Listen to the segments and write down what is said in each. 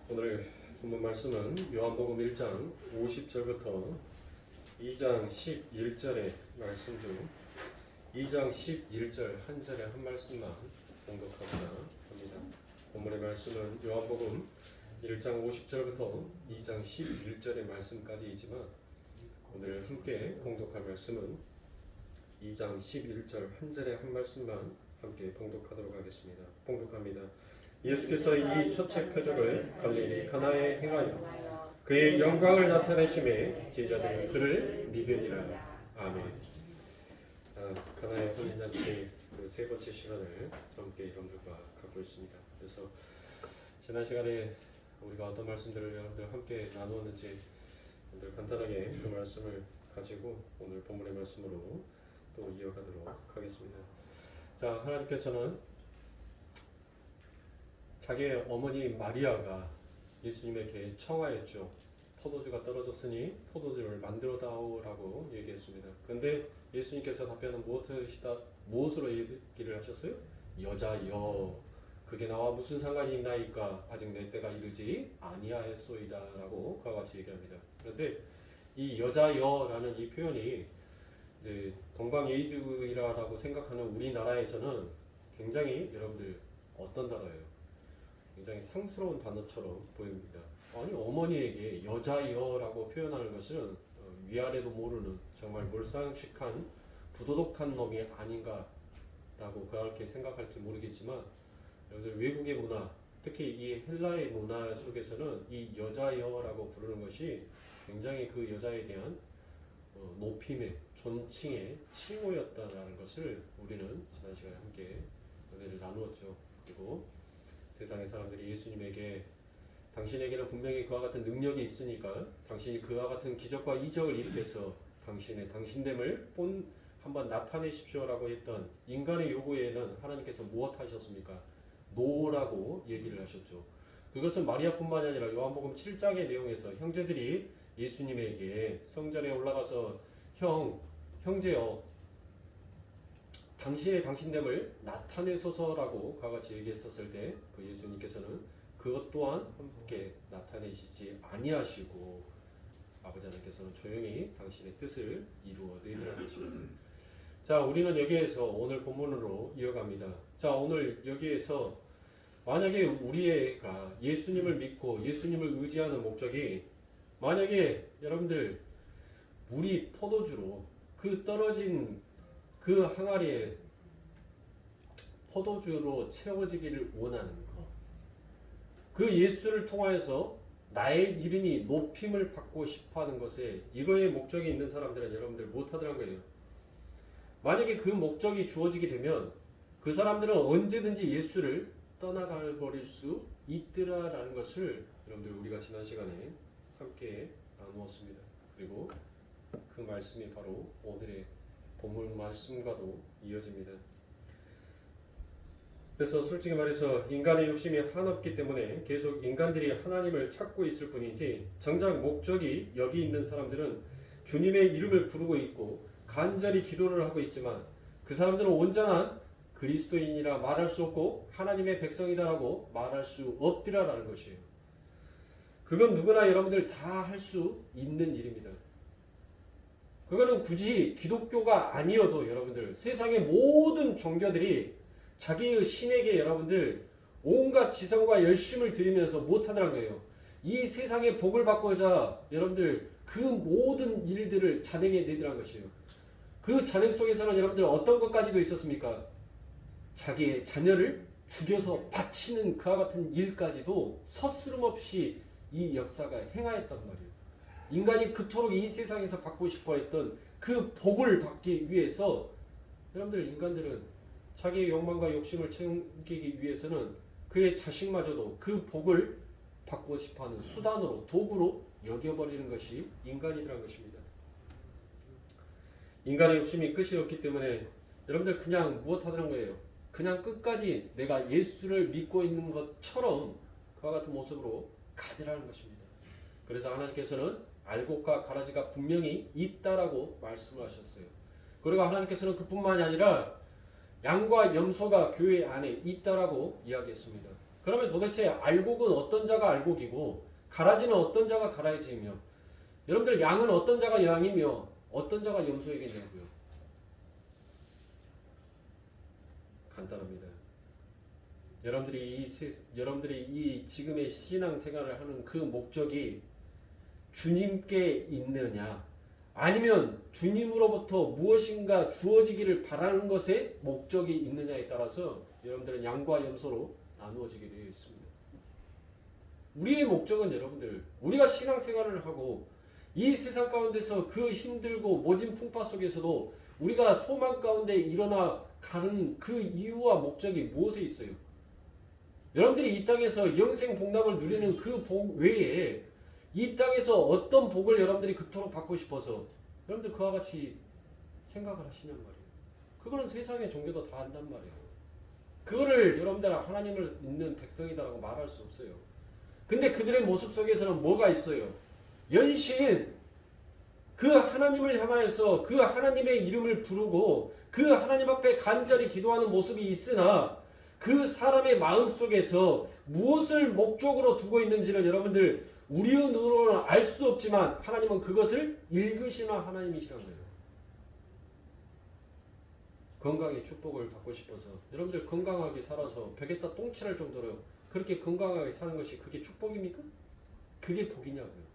오늘 본문 말씀은 요한복음 1장 50절부터 2장 11절의 말씀 중 2장 11절 한 절의 한 말씀만 공독하고자 합니다. 본문의 말씀은 요한복음 1장 50절부터 2장 11절의 말씀까지이지만 오늘 함께 공독할 말씀은 2장 11절 한 절의 한 말씀만 함께 공독하도록 하겠습니다. 공독합니다. 예수께서 이 첫째 표적을 갈릴리 가나에 행하여 그의 영광을 나타내심에 제자들은 그를 믿으니라. 아멘. 가나의 혼인잔치 그 세 번째 시간을 함께 여러분들과 갖고 있습니다. 그래서 지난 시간에 우리가 어떤 말씀들을 여러분들 함께 나누었는지 여러분들 간단하게 그 말씀을 가지고 오늘 본문의 말씀으로 또 이어가도록 하겠습니다. 자, 하나님께서는 자기의 어머니 마리아가 예수님에게 청하였죠. 포도주가 떨어졌으니 포도주를 만들어 다오라고 얘기했습니다. 그런데 예수님께서 답변은 무엇으로 얘기를 하셨어요? 여자여, 그게 나와 무슨 상관이 있나이까? 아직 내 때가 이르지 아니하였소이다라고 그와 같이 얘기합니다. 그런데 이 여자여라는 이 표현이 이제 동방예의주의라고 생각하는 우리나라에서는 굉장히 여러분들 어떤 단어예요? 굉장히 상스러운 단어처럼 보입니다. 아니, 어머니에게 여자여라고 표현하는 것은 위아래도 모르는 정말 몰상식한 부도덕한 놈이 아닌가라고 그렇게 생각할지 모르겠지만 여러분들 외국의 문화, 특히 이 헬라의 문화 속에서는 이 여자여라고 부르는 것이 굉장히 그 여자에 대한 높임의, 존칭의 칭호였다라는 것을 우리는 지난 시간에 함께 은혜를 나누었죠. 그리고 세상의 사람들이 예수님에게 당신에게는 분명히 그와 같은 능력이 있으니까 당신이 그와 같은 기적과 이적을 일으켜서 당신의 당신됨을 한번 나타내십시오라고 했던 인간의 요구에는 하나님께서 무엇 하셨습니까? 노라고 얘기를 하셨죠. 그것은 마리아뿐만이 아니라 요한복음 7장의 내용에서 형제들이 예수님에게 성전에 올라가서 형제여 당신의 당신됨을 나타내소서라고 그와 같이 얘기했었을 때 그 예수님께서는 그것 또한 함께 나타내시지 아니하시고 아버지 하나님께서는 조용히 당신의 뜻을 이루어 내리라는 것입니다. 자, 우리는 여기에서 오늘 본문으로 이어갑니다. 자, 오늘 여기에서 만약에 우리가 예수님을 믿고 예수님을 의지하는 목적이 만약에 여러분들 물이 포도주로 그 떨어진 그 항아리에 포도주로 채워지기를 원하는 것, 그 예수를 통하여서 나의 이름이 높임을 받고 싶어하는 것에 이거에 목적이 있는 사람들은 여러분들 못하더란 거예요. 만약에 그 목적이 주어지게 되면 그 사람들은 언제든지 예수를 떠나가 버릴 수 있더라라는 것을 여러분들 우리가 지난 시간에 함께 나누었습니다. 그리고 그 말씀이 바로 오늘의 본문 말씀과도 이어집니다. 그래서 솔직히 말해서 인간의 욕심이 한없기 때문에 계속 인간들이 하나님을 찾고 있을 뿐이지 정작 목적이 여기 있는 사람들은 주님의 이름을 부르고 있고 간절히 기도를 하고 있지만 그 사람들은 온전한 그리스도인이라 말할 수 없고 하나님의 백성이다라고 말할 수 없더라라는 것이에요. 그건 누구나 여러분들 다 할 수 있는 일입니다. 그거는 굳이 기독교가 아니어도 여러분들 세상의 모든 종교들이 자기의 신에게 여러분들 온갖 지성과 열심을 들이면서 못하더란 거예요. 이 세상의 복을 받고자 여러분들 그 모든 일들을 잔행해 내더란 것이에요. 그 잔행 속에서는 여러분들 어떤 것까지도 있었습니까? 자기의 자녀를 죽여서 바치는 그와 같은 일까지도 서스름없이 이 역사가 행하였단 말이에요. 인간이 그토록 이 세상에서 받고 싶어 했던 그 복을 받기 위해서 여러분들 인간들은 자기의 욕망과 욕심을 챙기기 위해서는 그의 자식마저도 그 복을 받고 싶어하는 수단으로 도구로 여겨버리는 것이 인간이라는 것입니다. 인간의 욕심이 끝이 없기 때문에 여러분들 그냥 무엇하더란 거예요? 그냥 끝까지 내가 예수를 믿고 있는 것처럼 그와 같은 모습으로 가더라는 것입니다. 그래서 하나님께서는 알곡과 가라지가 분명히 있다라고 말씀하셨어요. 그리고 하나님께서는 그뿐만이 아니라 양과 염소가 교회 안에 있다라고 이야기했습니다. 그러면 도대체 알곡은 어떤 자가 알곡이고 가라지는 어떤 자가 가라지이며 여러분들 양은 어떤 자가 양이며 어떤 자가 염소이겠냐고요. 간단합니다. 여러분들이 이 지금의 신앙 생활을 하는 그 목적이 주님께 있느냐 아니면 주님으로부터 무엇인가 주어지기를 바라는 것에 목적이 있느냐에 따라서 여러분들은 양과 염소로 나누어지게 되어 있습니다. 우리의 목적은 여러분들 우리가 신앙생활을 하고 이 세상 가운데서 그 힘들고 모진 풍파 속에서도 우리가 소망 가운데 일어나 가는 그 이유와 목적이 무엇에 있어요? 여러분들이 이 땅에서 영생 복락을 누리는 그 복 외에 이 땅에서 어떤 복을 여러분들이 그토록 받고 싶어서 여러분들 그와 같이 생각을 하시냔 말이에요. 그거는 세상의 종교도 다 한단 말이에요. 그거를 여러분들 하나님을 믿는 백성이다라고 말할 수 없어요. 근데 그들의 모습 속에서는 뭐가 있어요? 연신 그 하나님을 향하여서 그 하나님의 이름을 부르고 그 하나님 앞에 간절히 기도하는 모습이 있으나 그 사람의 마음 속에서 무엇을 목적으로 두고 있는지를 여러분들 우리의 눈으로는 알 수 없지만 하나님은 그것을 읽으시는 하나님이시라는 거예요. 건강의 축복을 받고 싶어서 여러분들 건강하게 살아서 벽에다 똥칠할 정도로 그렇게 건강하게 사는 것이 그게 축복입니까? 그게 복이냐고요.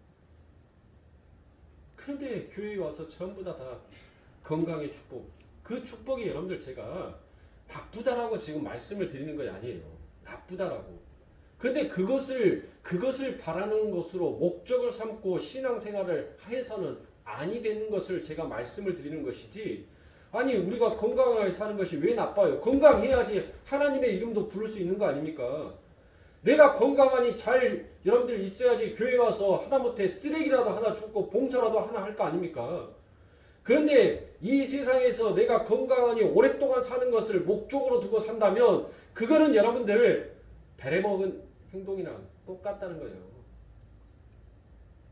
그런데 교회에 와서 전부 다 건강의 축복, 그 축복이 여러분들 제가 나쁘다라고 지금 말씀을 드리는 게 아니에요. 나쁘다라고. 근데 그것을 바라는 것으로 목적을 삼고 신앙생활을 해서는 아니 되는 것을 제가 말씀을 드리는 것이지, 아니 우리가 건강하게 사는 것이 왜 나빠요? 건강해야지 하나님의 이름도 부를 수 있는 거 아닙니까? 내가 건강하니 잘 여러분들 있어야지 교회 와서 하다못해 쓰레기라도 하나 줍고 봉사라도 하나 할 거 아닙니까? 그런데 이 세상에서 내가 건강하니 오랫동안 사는 것을 목적으로 두고 산다면 그거는 여러분들 배려먹은 행동이랑 똑같다는 거예요.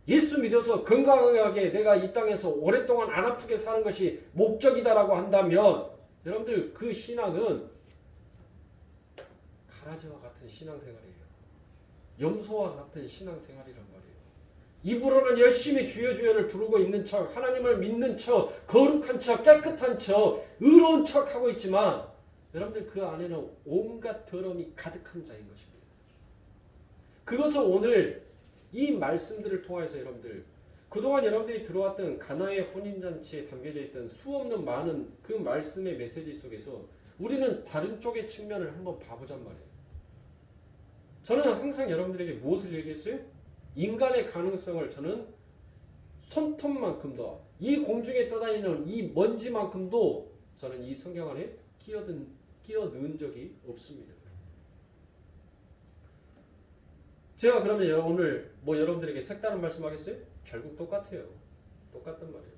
예수 믿어서 건강하게 내가 이 땅에서 오랫동안 안 아프게 사는 것이 목적이다라고 한다면 여러분들 그 신앙은 가라지와 같은 신앙생활이에요. 염소와 같은 신앙생활이란 말이에요. 입으로는 열심히 주여 주여를 부르고 있는 척, 하나님을 믿는 척, 거룩한 척, 깨끗한 척, 의로운 척 하고 있지만 여러분들 그 안에는 온갖 더러움이 가득한 자인 것입니다. 그것을 오늘 이 말씀들을 통해서 여러분들 그동안 여러분들이 들어왔던 가나의 혼인잔치에 담겨져 있던 수없는 많은 그 말씀의 메시지 속에서 우리는 다른 쪽의 측면을 한번 봐보잔 말이에요. 저는 항상 여러분들에게 무엇을 얘기했어요? 인간의 가능성을 저는 손톱만큼도 이 공중에 떠다니는 이 먼지만큼도 저는 이 성경 안에 끼어넣은 적이 없습니다. 제가 그러면 오늘 뭐 여러분들에게 색다른 말씀 하겠어요? 결국 똑같아요. 똑같단 말이에요.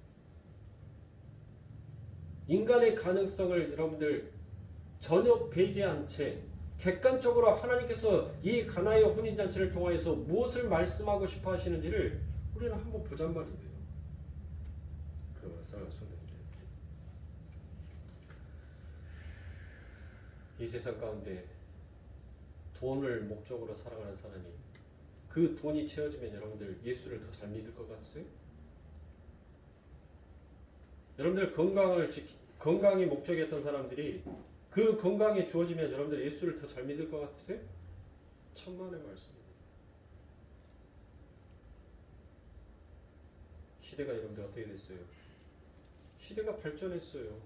인간의 가능성을 여러분들 전혀 배제한 채 객관적으로 하나님께서 이 가나의 혼인잔치를 통해서 무엇을 말씀하고 싶어 하시는지를 우리는 한번 보잔 말이에요. 이 세상 가운데 돈을 목적으로 살아가는 사람이 그 돈이 채워지면 여러분들 예수를 더 잘 믿을 것 같으세요? 여러분들 건강이 목적이었던 사람들이 그 건강이 주어지면 여러분들 예수를 더 잘 믿을 것 같으세요? 천만의 말씀입니다. 시대가 여러분들 어떻게 됐어요? 시대가 발전했어요.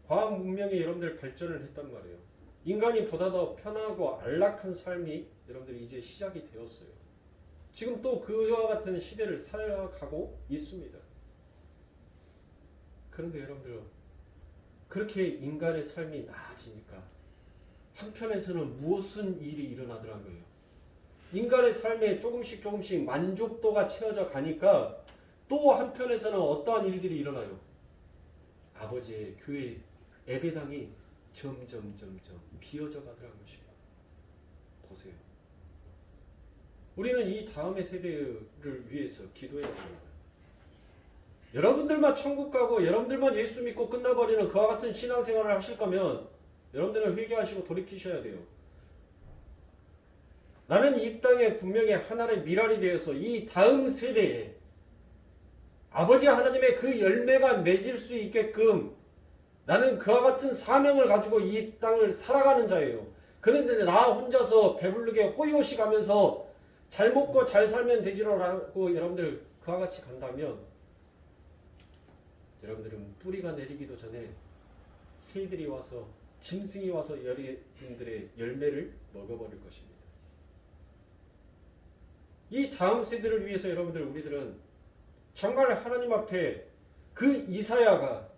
과학 문명이 여러분들 발전을 했단 말이에요. 인간이 보다 더 편하고 안락한 삶이 여러분들 이제 시작이 되었어요. 지금 또 그와 같은 시대를 살아가고 있습니다. 그런데 여러분들 그렇게 인간의 삶이 나아지니까 한편에서는 무슨 일이 일어나더란 거예요. 인간의 삶에 조금씩 만족도가 채워져 가니까 또 한편에서는 어떠한 일들이 일어나요. 아버지의 교회 예배당이 점점 비어져 가더라는 것입니다. 보세요. 우리는 이 다음의 세대를 위해서 기도해야 합니다. 여러분들만 천국 가고 여러분들만 예수 믿고 끝나버리는 그와 같은 신앙생활을 하실 거면 여러분들은 회개하시고 돌이키셔야 돼요. 나는 이 땅에 분명히 하나의 미랄이 되어서 이 다음 세대에 아버지 하나님의 그 열매가 맺을 수 있게끔 나는 그와 같은 사명을 가지고 이 땅을 살아가는 자예요. 그런데 나 혼자서 배부르게 호의호식 하면서 잘 먹고 잘 살면 되지라고 여러분들 그와 같이 간다면 여러분들은 뿌리가 내리기도 전에 새들이 와서 짐승이 와서 여러분들의 열매를 먹어버릴 것입니다. 이 다음 세대를 위해서 여러분들 우리들은 정말 하나님 앞에 그 이사야가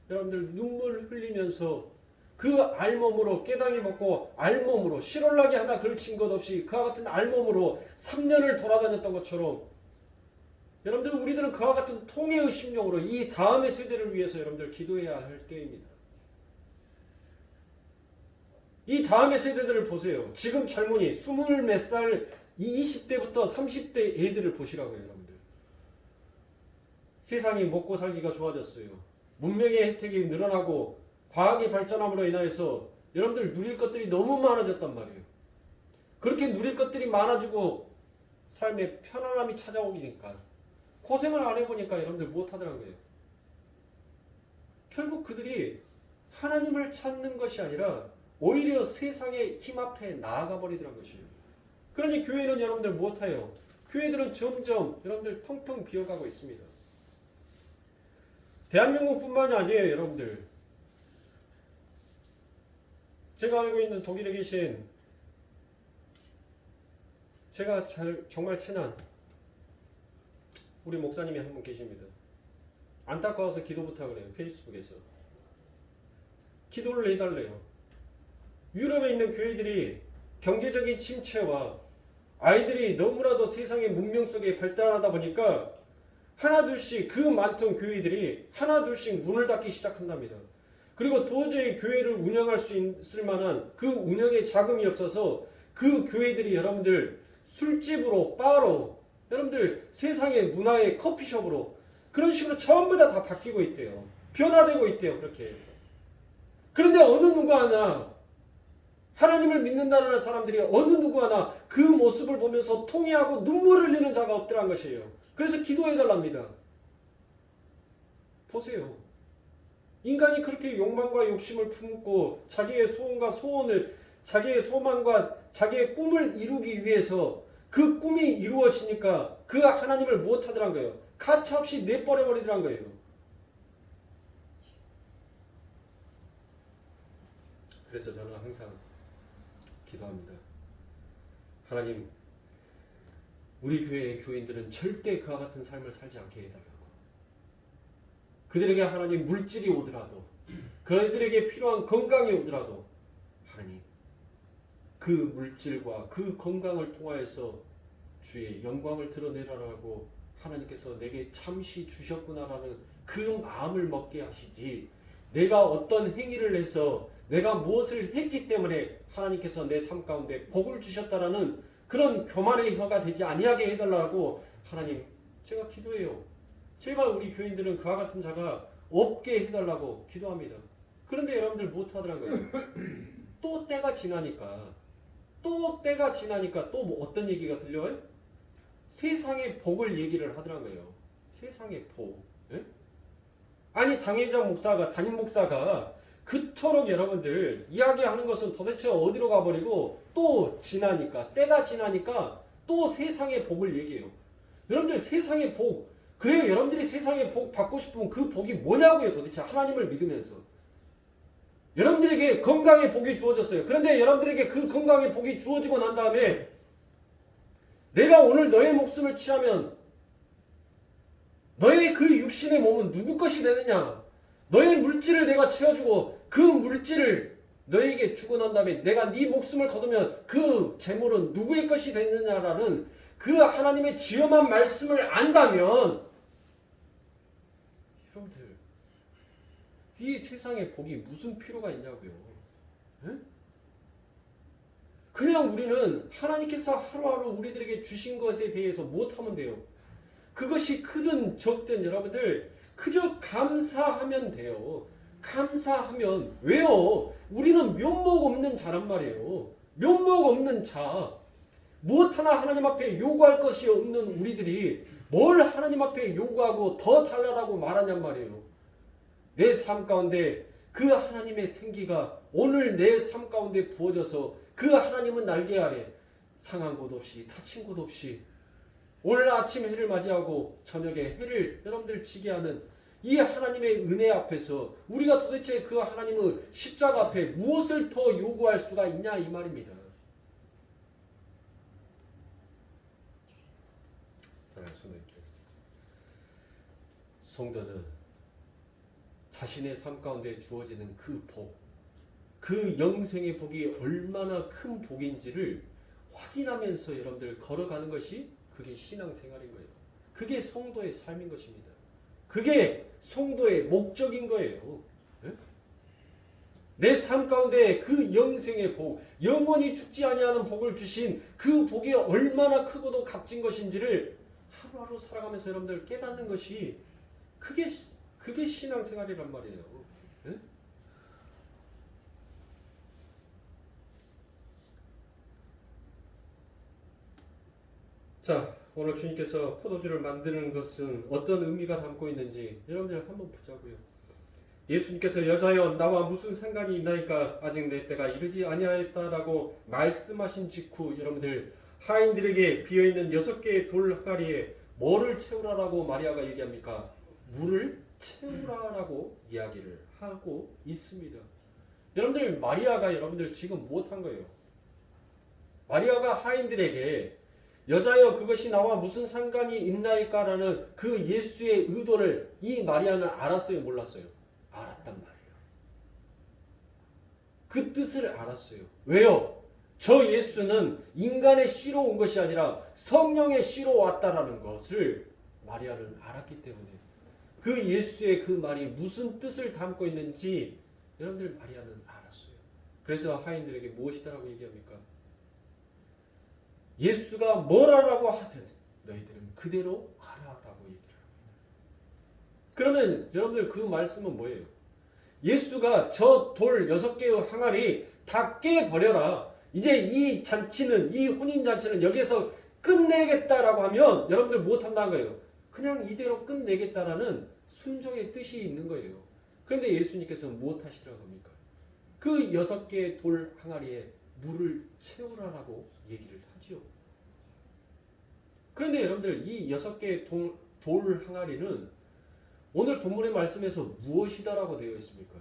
여러분들 눈물 흘리면서 그 알몸으로 깨당이 먹고 알몸으로 실올라기 하나 걸친 것 없이 그와 같은 알몸으로 3년을 돌아다녔던 것처럼 여러분들 우리들은 그와 같은 통회의 심령으로 이 다음의 세대를 위해서 여러분들 기도해야 할 때입니다. 이 다음의 세대들을 보세요. 지금 젊은이 20몇 살 20대부터 30대 애들을 보시라고요. 여러분들. 세상이 먹고 살기가 좋아졌어요. 문명의 혜택이 늘어나고 과학이 발전함으로 인하여서 여러분들 누릴 것들이 너무 많아졌단 말이에요. 그렇게 누릴 것들이 많아지고 삶에 편안함이 찾아오니까 고생을 안 해보니까 여러분들 못하더란 거예요. 결국 그들이 하나님을 찾는 것이 아니라 오히려 세상의 힘 앞에 나아가 버리더란 것이에요. 그러니 교회는 여러분들 못해요. 교회들은 점점 여러분들 텅텅 비어가고 있습니다. 대한민국뿐만이 아니에요. 여러분들. 제가 알고 있는 독일에 계신 제가 정말 친한 우리 목사님이 한 분 계십니다. 안타까워서 기도 부탁을 해요. 페이스북에서. 기도를 해달래요. 유럽에 있는 교회들이 경제적인 침체와 아이들이 너무나도 세상의 문명 속에 발달하다 보니까 하나둘씩 그 많던 교회들이 하나둘씩 문을 닫기 시작한답니다. 그리고 도저히 교회를 운영할 수 있을 만한 그 운영의 자금이 없어서 그 교회들이 여러분들 술집으로 바로 여러분들 세상의 문화의 커피숍으로 그런 식으로 전부 다 바뀌고 있대요. 변화되고 있대요. 그렇게. 그런데 어느 누구 하나 하나님을 믿는다는 사람들이 어느 누구 하나 그 모습을 보면서 통회하고 눈물을 흘리는 자가 없더란 것이에요. 그래서 기도해달랍니다. 보세요. 인간이 그렇게 욕망과 욕심을 품고 자기의 소원과 소원을 자기의 소망과 자기의 꿈을 이루기 위해서 그 꿈이 이루어지니까 그 하나님을 못하더란 거예요. 가차없이 내버려버리더란 거예요. 그래서 저는 항상 기도합니다. 하나님, 우리 교회의 교인들은 절대 그와 같은 삶을 살지 않게 해달라고. 그들에게 하나님 물질이 오더라도 그들에게 필요한 건강이 오더라도 하나님 그 물질과 그 건강을 통하여서 주의 영광을 드러내라고 하나님께서 내게 잠시 주셨구나라는 그 마음을 먹게 하시지, 내가 어떤 행위를 해서 내가 무엇을 했기 때문에 하나님께서 내 삶 가운데 복을 주셨다라는 그런 교만의 혀가 되지 아니하게 해달라고 하나님 제가 기도해요. 제발 우리 교인들은 그와 같은 자가 없게 해달라고 기도합니다. 그런데 여러분들 못하더란 거예요. 또 때가 지나니까 또 뭐 어떤 얘기가 들려요? 세상의 복을 얘기를 하더란 거예요. 세상의 복. 예? 아니 담임 목사가 그토록 여러분들 이야기하는 것은 도대체 어디로 가버리고 또 지나니까 때가 지나니까 또 세상의 복을 얘기해요. 여러분들 세상의 복, 그래요. 여러분들이 세상의 복 받고 싶으면 그 복이 뭐냐고요. 도대체 하나님을 믿으면서 여러분들에게 건강의 복이 주어졌어요. 그런데 여러분들에게 그 건강의 복이 주어지고 난 다음에 내가 오늘 너의 목숨을 취하면 너의 그 육신의 몸은 누구 것이 되느냐? 너의 물질을 내가 채워주고 그 물질을 너에게 주고 난 다음에 내가 네 목숨을 거두면 그 재물은 누구의 것이 되느냐라는 그 하나님의 지엄한 말씀을 안다면 여러분들 이 세상의 복이 무슨 필요가 있냐고요. 에? 그냥 우리는 하나님께서 하루하루 우리들에게 주신 것에 대해서 못하면 돼요. 그것이 크든 적든 여러분들 그저 감사하면 돼요. 감사하면. 왜요? 우리는 면목 없는 자란 말이에요. 면목 없는 자. 무엇 하나 하나님 앞에 요구할 것이 없는 우리들이 뭘 하나님 앞에 요구하고 더 달라라고 말하냔 말이에요. 내 삶 가운데 그 하나님의 생기가 오늘 내 삶 가운데 부어져서 그 하나님은 날개 아래 상한 곳 없이 다친 곳 없이 오늘 아침 해를 맞이하고 저녁에 해를 여러분들 지게 하는 이 하나님의 은혜 앞에서 우리가 도대체 그 하나님의 십자가 앞에 무엇을 더 요구할 수가 있냐 이 말입니다. 성도는 자신의 삶 가운데 주어지는 그 복, 그 영생의 복이 얼마나 큰 복인지를 확인하면서 여러분들 걸어가는 것이 그게 신앙생활인 거예요. 그게 성도의 삶인 것입니다. 그게 성도의 목적인 거예요. 내 삶 가운데 그 영생의 복, 영원히 죽지 아니하는 복을 주신 그 복이 얼마나 크고도 값진 것인지를 하루하루 살아가면서 여러분들 깨닫는 것이 그게 신앙생활이란 말이에요. 네? 자, 오늘 주님께서 포도주를 만드는 것은 어떤 의미가 담고 있는지 여러분들 한번 보자고요. 예수님께서 여자여 나와 무슨 상관이 있나이까 아직 내 때가 이르지 아니하였다라고 말씀하신 직후 여러분들 하인들에게 비어있는 6개의 돌 항아리에 뭐를 채우라라고 마리아가 얘기합니까? 물을 채우라라고 이야기를 하고 있습니다. 여러분들 마리아가 여러분들 지금 무엇한 거예요? 마리아가 하인들에게 여자여 그것이 나와 무슨 상관이 있나이까 라는 그 예수의 의도를 이 마리아는 알았어요? 몰랐어요? 알았단 말이에요. 그 뜻을 알았어요. 왜요? 저 예수는 인간의 씨로 온 것이 아니라 성령의 씨로 왔다라는 것을 마리아는 알았기 때문에 그 예수의 그 말이 무슨 뜻을 담고 있는지 여러분들 마리아는 알았어요. 그래서 하인들에게 무엇이다라고 얘기합니까? 예수가 뭐라고 하든 너희들은 그대로 하라라고 얘기를 합니다. 그러면 여러분들 그 말씀은 뭐예요? 예수가 저 돌 6개의 항아리 다 깨버려라. 이제 이 잔치는 이 혼인잔치는 여기에서 끝내겠다라고 하면 여러분들 무엇한다는 거예요? 그냥 이대로 끝내겠다라는 순종의 뜻이 있는 거예요. 그런데 예수님께서 무엇 하시라고 합니까? 그 6개의 돌 항아리에 물을 채우라라고 얘기를 하지요. 그런데 여러분들 이 6개의 돌 항아리는 오늘 본문의 말씀에서 무엇이다라고 되어 있습니까?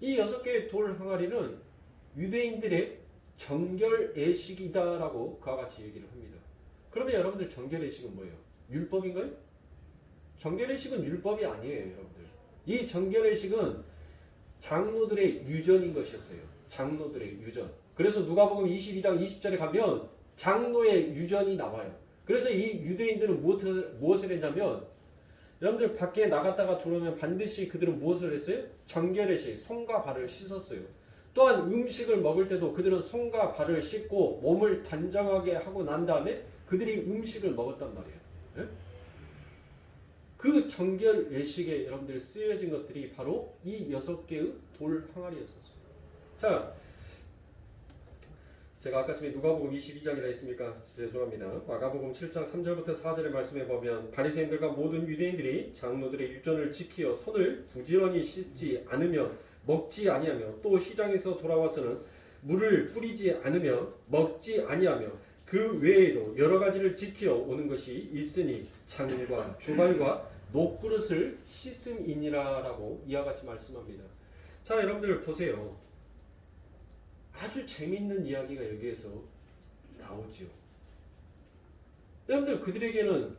이 6개의 돌 항아리는 유대인들의 정결예식이다라고 그와 같이 얘기를 합니다. 그러면 여러분들 정결예식은 뭐예요? 율법인가요? 정결예식은 율법이 아니에요, 여러분들. 이 정결예식은 장로들의 유전인 것이었어요. 장로들의 유전. 그래서 누가복음 22장 20절에 가면 장로의 유전이 나와요. 그래서 이 유대인들은 무엇을 했냐면 여러분들 밖에 나갔다가 들어오면 반드시 그들은 무엇을 했어요? 정결예식, 손과 발을 씻었어요. 또한 음식을 먹을 때도 그들은 손과 발을 씻고 몸을 단정하게 하고 난 다음에 그들이 음식을 먹었단 말이에요. 네? 그 정결예식에 여러분들이 쓰여진 것들이 바로 이 6개의 돌 항아리였었어요. 자, 제가 아까 전에 누가복음 22장이라 했습니까? 죄송합니다. 마가복음 7장 3절부터 4절의 말씀에 보면 바리새인들과 모든 유대인들이 장로들의 유전을 지키어 손을 부지런히 씻지 않으며 먹지 아니하며 또 시장에서 돌아와서는 물을 뿌리지 않으며 먹지 아니하며 그 외에도 여러 가지를 지켜 오는 것이 있으니 창과 주발과 녹그릇을 씻음이니라라고 이와 같이 말씀합니다. 자, 여러분들 보세요. 아주 재밌는 이야기가 여기에서 나오지요. 여러분들 그들에게는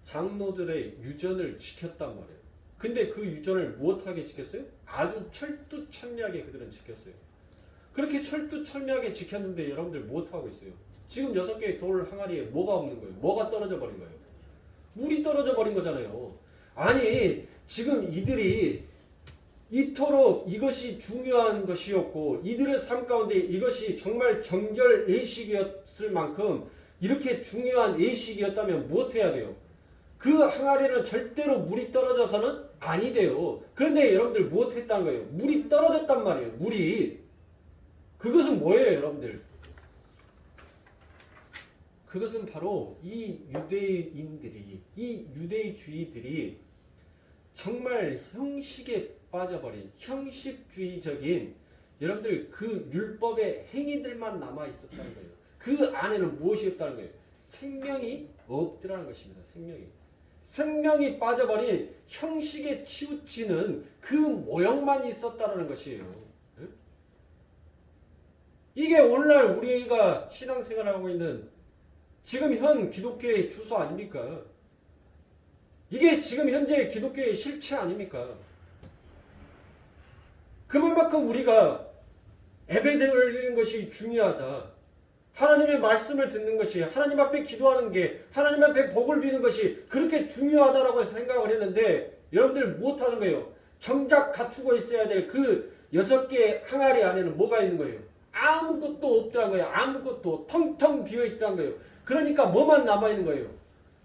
장로들의 유전을 지켰단 말이에요. 근데 그 유전을 무엇하게 지켰어요? 아주 철두철미하게 그들은 지켰어요. 그렇게 철두철미하게 지켰는데 여러분들 무엇하고 있어요? 지금 6개의 돌 항아리에 뭐가 없는 거예요? 뭐가 떨어져 버린 거예요? 물이 떨어져 버린 거잖아요. 아니 지금 이들이 이토록 이것이 중요한 것이었고 이들의 삶 가운데 이것이 정말 정결 예식이었을 만큼 이렇게 중요한 예식이었다면 무엇해야 돼요? 그 항아리는 절대로 물이 떨어져서는 아니 돼요. 그런데 여러분들 무엇했다는 거예요? 물이 떨어졌단 말이에요. 물이. 그것은 뭐예요 여러분들? 그것은 바로 이 유대인들이, 이 유대주의들이 정말 형식에 빠져버린 형식주의적인 여러분들 그 율법의 행위들만 남아 있었다는 거예요. 그 안에는 무엇이 없다는 거예요? 생명이 없더라는 것입니다. 생명이 빠져버린 형식에 치우치는 그 모형만 있었다는 것이에요. 이게 오늘날 우리가 신앙생활하고 있는 지금 현 기독교의 주소 아닙니까? 이게 지금 현재 기독교의 실체 아닙니까? 그만큼 우리가 예배드리는 것이 중요하다. 하나님의 말씀을 듣는 것이, 하나님 앞에 기도하는 게, 하나님 앞에 복을 비는 것이 그렇게 중요하다라고 생각을 했는데 여러분들 무엇하는 거예요? 정작 갖추고 있어야 될 그 6개의 항아리 안에는 뭐가 있는 거예요? 아무것도 없더란 거예요. 아무것도 텅텅 비어있더란 거예요. 그러니까 뭐만 남아있는 거예요?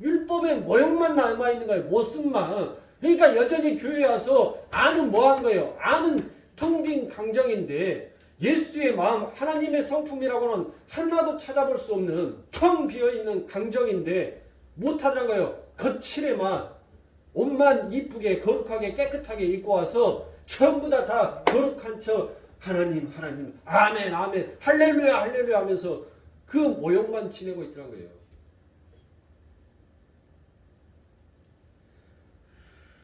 율법의 모형만 남아있는 거예요. 모습만. 그러니까 여전히 교회에 와서 안은 뭐 하는 거예요? 안은 텅 빈 강정인데 예수의 마음, 하나님의 성품이라고는 하나도 찾아볼 수 없는 텅 비어있는 강정인데 못하더란 거예요. 거칠에만 옷만 이쁘게 거룩하게 깨끗하게 입고 와서 전부 다 거룩한 척 하나님 아멘 아멘 할렐루야 할렐루야 하면서 그 모형만 지내고 있더란 거예요.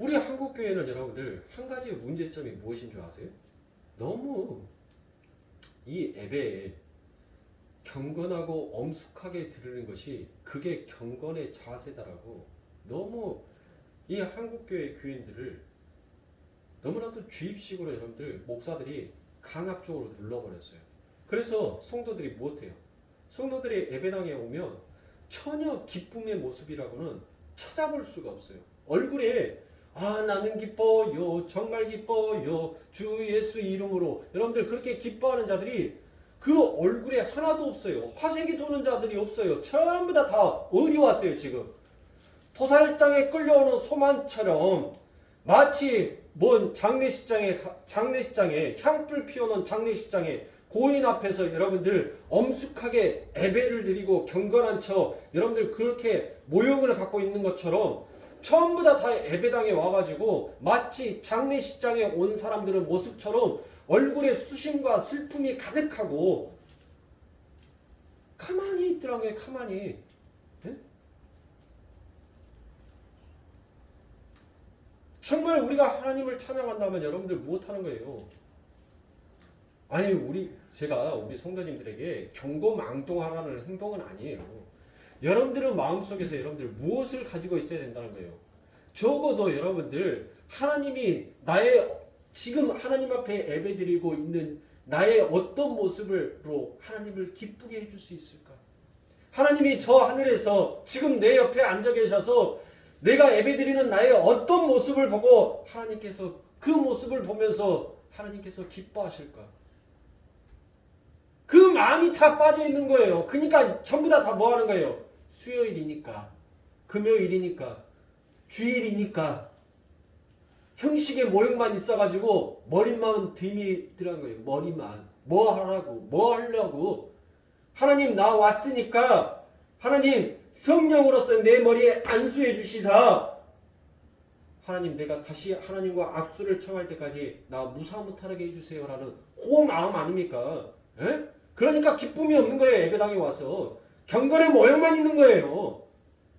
우리 한국교회는 여러분들 한 가지 문제점이 무엇인 줄 아세요? 너무 이 예배에 경건하고 엄숙하게 드리는 것이 그게 경건의 자세다라고 너무 이 한국교회 교인들을 너무나도 주입식으로 여러분들 목사들이 강압적으로 눌러버렸어요. 그래서 성도들이 무엇해요? 성도들이 예배당에 오면 전혀 기쁨의 모습이라고는 찾아볼 수가 없어요. 얼굴에 나는 기뻐요. 정말 기뻐요. 주 예수 이름으로. 여러분들 그렇게 기뻐하는 자들이 그 얼굴에 하나도 없어요. 화색이 도는 자들이 없어요. 전부 다 어디 왔어요 지금. 토살장에 끌려오는 소만처럼 마치 뭔 장례식장에 향불 피우는 장례식장에 고인 앞에서 여러분들 엄숙하게 예배를 드리고 경건한 척 여러분들 그렇게 모형을 갖고 있는 것처럼 전부 다 예배당에 와가지고 마치 장례식장에 온 사람들의 모습처럼 얼굴에 수심과 슬픔이 가득하고 가만히 있더라고요. 가만히. 네? 정말 우리가 하나님을 찬양한다면 여러분들 무엇하는 거예요? 아니 제가 우리 성도님들에게 경고망동하라는 행동은 아니에요. 여러분들은 마음속에서 여러분들 무엇을 가지고 있어야 된다는 거예요. 적어도 여러분들 하나님이 지금 하나님 앞에 예배드리고 있는 나의 어떤 모습으로 하나님을 기쁘게 해줄 수 있을까? 하나님이 저 하늘에서 지금 내 옆에 앉아 계셔서 내가 예배드리는 나의 어떤 모습을 보고 하나님께서 그 모습을 보면서 하나님께서 기뻐하실까? 그 마음이 다 빠져 있는 거예요. 그러니까 전부 다 뭐 하는 거예요? 수요일이니까, 금요일이니까, 주일이니까 형식의 모형만 있어가지고 머리만 듬이 들어간 거예요. 머리만. 뭐 하라고? 뭐 하려고? 하나님 나 왔으니까 하나님 성령으로서 내 머리에 안수해 주시사 하나님 내가 다시 하나님과 악수를 청할 때까지 나 무사무탈하게 해주세요라는 그 마음 아닙니까? 에? 그러니까 기쁨이 없는 거예요. 예배당에 와서. 경건의 모형만 있는 거예요.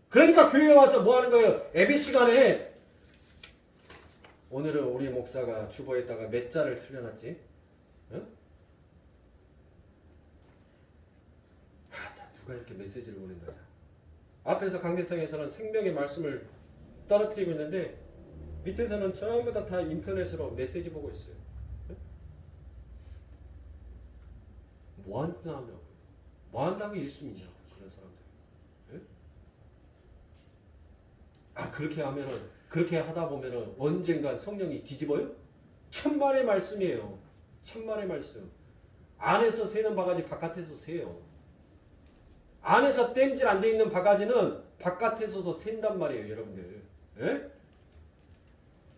그러니까 교회에 와서 뭐 하는 거예요? 예배 시간에 오늘은 우리 목사가 주보에다가 몇 자를 틀려놨지? 응? 누가 이렇게 메시지를 보낸 거야? 앞에서 강대상에서는 생명의 말씀을 떨어뜨리고 있는데 밑에서는 전부 다 인터넷으로 메시지 보고 있어요. 응? 뭐 한다고? 뭐 한다고 예수 믿냐고 그런 사람들. 응? 그렇게 하면은 그렇게 하다 보면은 언젠간 성령이 뒤집어요? 천만의 말씀이에요. 천만의 말씀. 안에서 새는 바가지 바깥에서 새요. 안에서 땜질 안 돼 있는 바가지는 바깥에서도 샌단 말이에요, 여러분들. 예?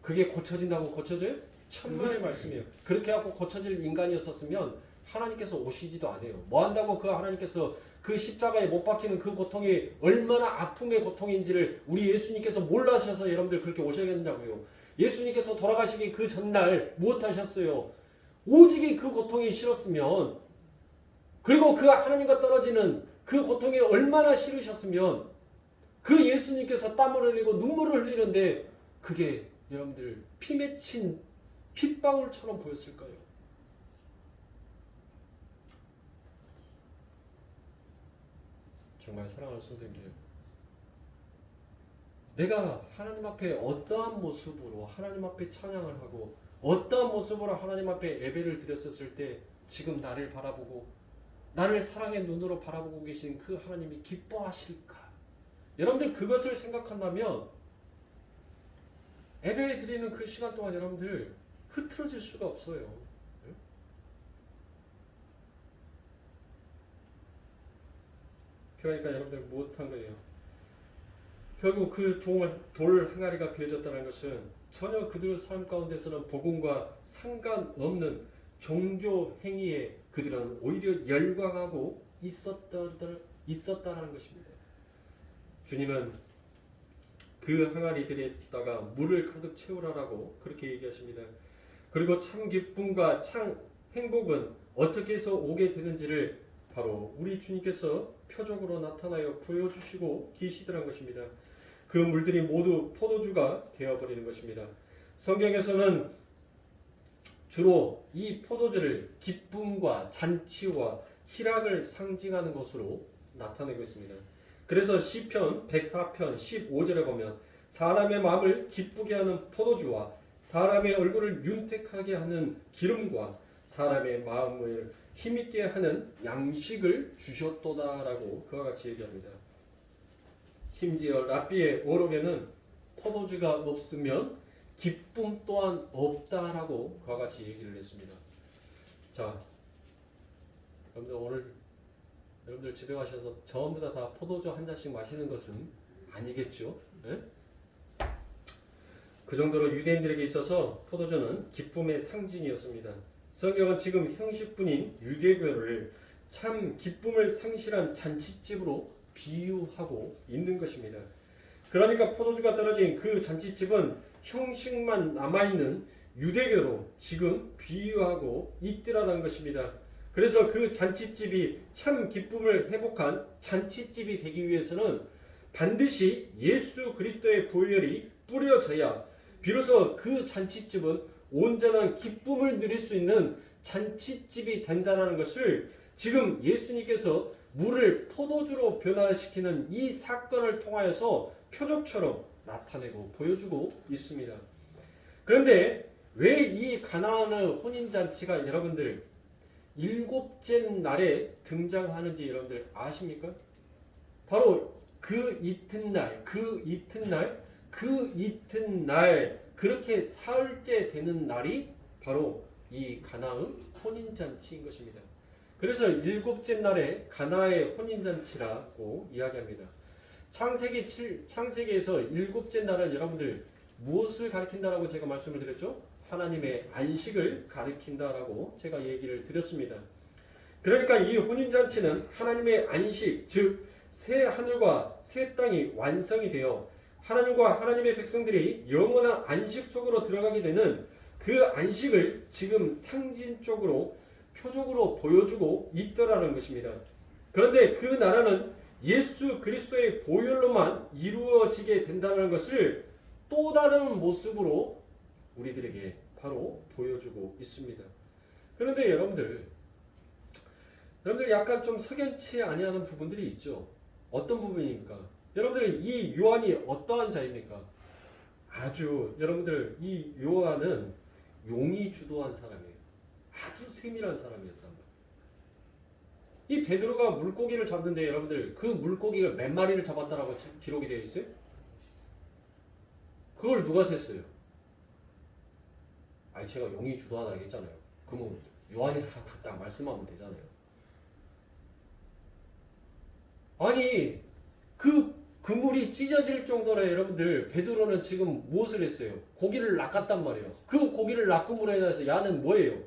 그게 고쳐진다고 고쳐져요? 천만의 말씀이에요. 그렇게 하고 고쳐질 인간이었었으면 하나님께서 오시지도 않아요. 뭐 한다고 그 하나님께서 그 십자가에 못 박히는 그 고통이 얼마나 아픔의 고통인지를 우리 예수님께서 몰라셔서 여러분들 그렇게 오셔야겠냐고요. 예수님께서 돌아가시기 그 전날 무엇 하셨어요? 오직이 그 고통이 싫었으면, 그리고 그 하나님과 떨어지는 그 고통이 얼마나 싫으셨으면 그 예수님께서 땀을 흘리고 눈물을 흘리는데 그게 여러분들 피 맺힌 핏방울처럼 보였을까요? 정말 사랑하는 성도님들, 내가 하나님 앞에 어떠한 모습으로 하나님 앞에 찬양을 하고 어떠한 모습으로 하나님 앞에 예배를 드렸었을 때 지금 나를 바라보고 나를 사랑의 눈으로 바라보고 계신 그 하나님이 기뻐하실까? 여러분들 그것을 생각한다면 예배 드리는 그 시간 동안 여러분들 흐트러질 수가 없어요. 그러니까 여러분들 못한 거예요. 결국 그 돌 항아리가 베어졌다는 것은 전혀 그들의 삶 가운데서는 복음과 상관없는 종교 행위에 그들은 오히려 열광하고 있었다는 것입니다. 주님은 그 항아리들에다가 물을 가득 채우라라고 그렇게 얘기하십니다. 그리고 참 기쁨과 참 행복은 어떻게 해서 오게 되는지를 바로 우리 주님께서 표적으로 나타나여 보여주시고 계시더란 것입니다. 그 물들이 모두 포도주가 되어버리는 것입니다. 성경에서는 주로 이 포도주를 기쁨과 잔치와 희락을 상징하는 것으로 나타내고 있습니다. 그래서 시편 104편 15절에 보면 사람의 마음을 기쁘게 하는 포도주와 사람의 얼굴을 윤택하게 하는 기름과 사람의 마음을 힘있게 하는 양식을 주셨도다라고 그와 같이 얘기합니다. 심지어 랍비의 어록에는 포도주가 없으면 기쁨 또한 없다라고 그와 같이 얘기를 했습니다. 자, 여러분들 오늘 여러분들 집에 가셔서 전부 다 포도주 한 잔씩 마시는 것은 아니겠죠? 네? 그 정도로 유대인들에게 있어서 포도주는 기쁨의 상징이었습니다. 성경은 지금 형식뿐인 유대교를 참 기쁨을 상실한 잔치집으로 비유하고 있는 것입니다. 그러니까 포도주가 떨어진 그 잔치집은 형식만 남아있는 유대교로 지금 비유하고 있더라는 것입니다. 그래서 그 잔치집이 참 기쁨을 회복한 잔치집이 되기 위해서는 반드시 예수 그리스도의 보혈이 뿌려져야 비로소 그 잔치집은 온전한 기쁨을 누릴 수 있는 잔치집이 된다는 것을 지금 예수님께서 물을 포도주로 변화시키는 이 사건을 통하여서 표적처럼 나타내고 보여주고 있습니다. 그런데 왜 이 가나안의 혼인잔치가 여러분들 일곱째 날에 등장하는지 여러분들 아십니까? 바로 그 이튿날 그렇게 사흘째 되는 날이 바로 이 가나의 혼인잔치인 것입니다. 그래서 일곱째 날에 가나의 혼인잔치라고 이야기합니다. 창세기에서 일곱째 날은 여러분들 무엇을 가리킨다라고 제가 말씀을 드렸죠? 하나님의 안식을 가리킨다라고 제가 얘기를 드렸습니다. 그러니까 이 혼인잔치는 하나님의 안식, 즉 새 하늘과 새 땅이 완성이 되어 하나님과 하나님의 백성들이 영원한 안식 속으로 들어가게 되는 그 안식을 지금 상징적으로 표적으로 보여주고 있더라는 것입니다. 그런데 그 나라는 예수 그리스도의 보혈로만 이루어지게 된다는 것을 또 다른 모습으로 우리들에게 바로 보여주고 있습니다. 그런데 여러분들 약간 좀 석연치 아니하는 부분들이 있죠. 어떤 부분입니까? 여러분들 이 요한이 어떠한 자입니까? 아주 여러분들 이 요한은 용이 주도한 사람이에요. 아주 세밀한 사람이었단 말이에요. 이 베드로가 물고기를 잡는데 여러분들 그 물고기가 몇 마리를 잡았다라고 기록이 되어 있어요? 그걸 누가 셌어요? 아니 제가 용이 주도하다 했잖아요. 그러면 요한이라고 딱 말씀하면 되잖아요. 아니 그 그물이 찢어질 정도로 여러분들 베드로는 지금 무엇을 했어요? 고기를 낚았단 말이에요. 그 고기를 낚음으로 인해서 야는 뭐예요?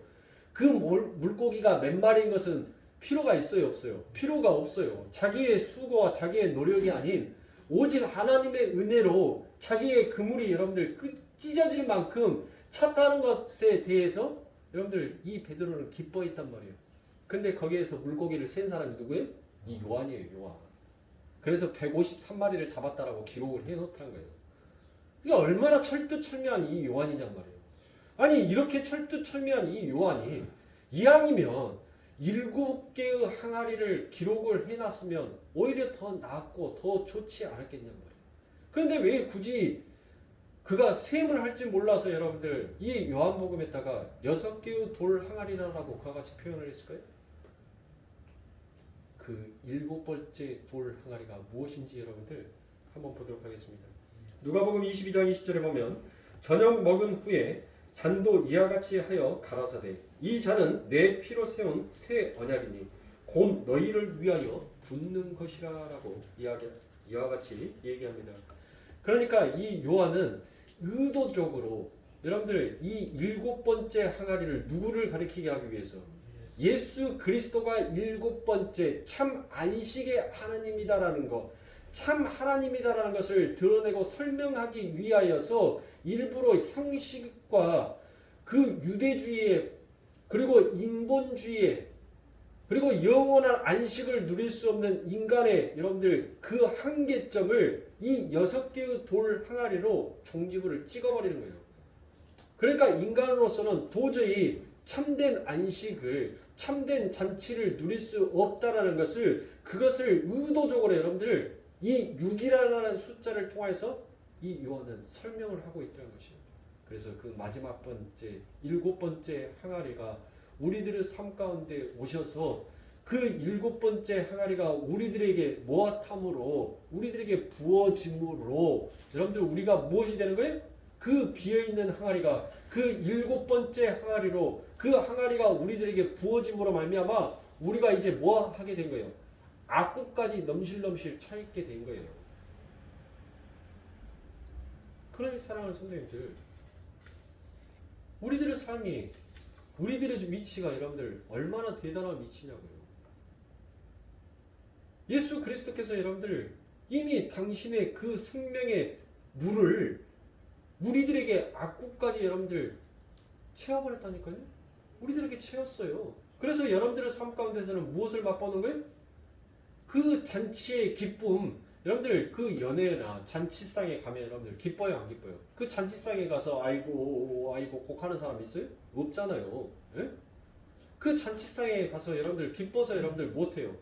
그 물고기가 몇 마리인 것은 필요가 있어요, 없어요? 필요가 없어요. 자기의 수고와 자기의 노력이 아닌 오직 하나님의 은혜로 자기의 그물이 여러분들 찢어질 만큼 찼다는 것에 대해서 여러분들 이 베드로는 기뻐했단 말이에요. 근데 거기에서 물고기를 센 사람이 누구예요? 이 요한이에요, 요한. 그래서 153마리를 잡았다라고 기록을 해놓더란 거예요. 이게 얼마나 철두철미한 이 요한이냔 말이에요. 아니 이렇게 철두철미한 이 요한이 이왕이면 7개의 항아리를 기록을 해놨으면 오히려 더 낫고 더 좋지 않았겠냔 말이에요. 그런데 왜 굳이 그가 셈을 할 줄 몰라서 여러분들 이 요한복음에다가 6개의 돌 항아리라고 그와 같이 표현을 했을까요? 그 7번째 돌 항아리가 무엇인지 여러분들 한번 보도록 하겠습니다. 누가복음 22장 20절에 보면 저녁 먹은 후에 잔도 이와 같이 하여 가라사대 이 잔은 내 피로 세운 새 언약이니 곧 너희를 위하여 붓는 것이라라고 이와 같이 얘기합니다. 그러니까 이 요한은 의도적으로 여러분들 이 7번째 항아리를 누구를 가리키게 하기 위해서 예수 그리스도가 7번째 참 안식의 하나님이다라는 것, 참 하나님이다라는 것을 드러내고 설명하기 위하여서 일부러 형식과 그 유대주의에 그리고 인본주의에 그리고 영원한 안식을 누릴 수 없는 인간의 여러분들 그 한계점을 이 6개의 돌 항아리로 종지부를 찍어버리는 거예요. 그러니까 인간으로서는 도저히 참된 안식을 참된 잔치를 누릴 수 없다라는 것을 그것을 의도적으로 여러분들 이 6이라는 숫자를 통해서 이 요한은 설명을 하고 있다는 것이에요. 그래서 그 마지막 번째 7번째 항아리가 우리들의 삶 가운데 오셔서 그 7번째 항아리가 우리들에게 모아탐으로 우리들에게 부어짐으로 여러분들 우리가 무엇이 되는 거예요? 그 비어있는 항아리가 그 7번째 항아리로 그 항아리가 우리들에게 부어짐으로 말미암아 우리가 이제 뭐 하게 된 거예요? 악구까지 넘실넘실 차있게 된 거예요. 그러니 사랑하는 성도님들 우리들의 삶이 우리들의 위치가 여러분들 얼마나 대단한 위치냐고요. 예수 그리스도께서 여러분들 이미 당신의 그 생명의 물을 우리들에게 악구까지 여러분들 채워버렸다니까요. 우리들에게 채웠어요. 그래서 여러분들의 삶 가운데서는 무엇을 맛보는 거예요? 그 잔치의 기쁨. 여러분들 그 연회나 잔치상에 가면 여러분들 기뻐요 안 기뻐요? 그 잔치상에 가서 아이고 곡하는 사람 있어요? 없잖아요. 예? 그 잔치상에 가서 여러분들 기뻐서 여러분들 못해요.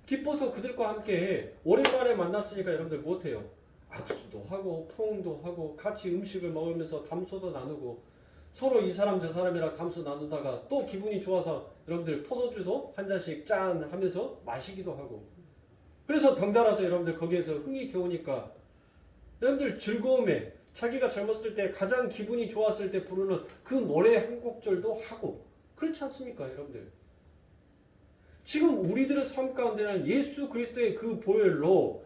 기뻐서 그들과 함께 오랜만에 만났으니까 여러분들 못해요. 악수도 하고 포옹도 하고 같이 음식을 먹으면서 담소도 나누고 서로 이 사람 저 사람이랑 담소 나누다가 또 기분이 좋아서 여러분들 포도주도 한 잔씩 짠 하면서 마시기도 하고 그래서 덩달아서 여러분들 거기에서 흥이 겨우니까 여러분들 즐거움에 자기가 젊었을 때 가장 기분이 좋았을 때 부르는 그 노래 한 곡절도 하고 그렇지 않습니까 여러분들? 지금 우리들의 삶 가운데는 예수 그리스도의 그 보혈로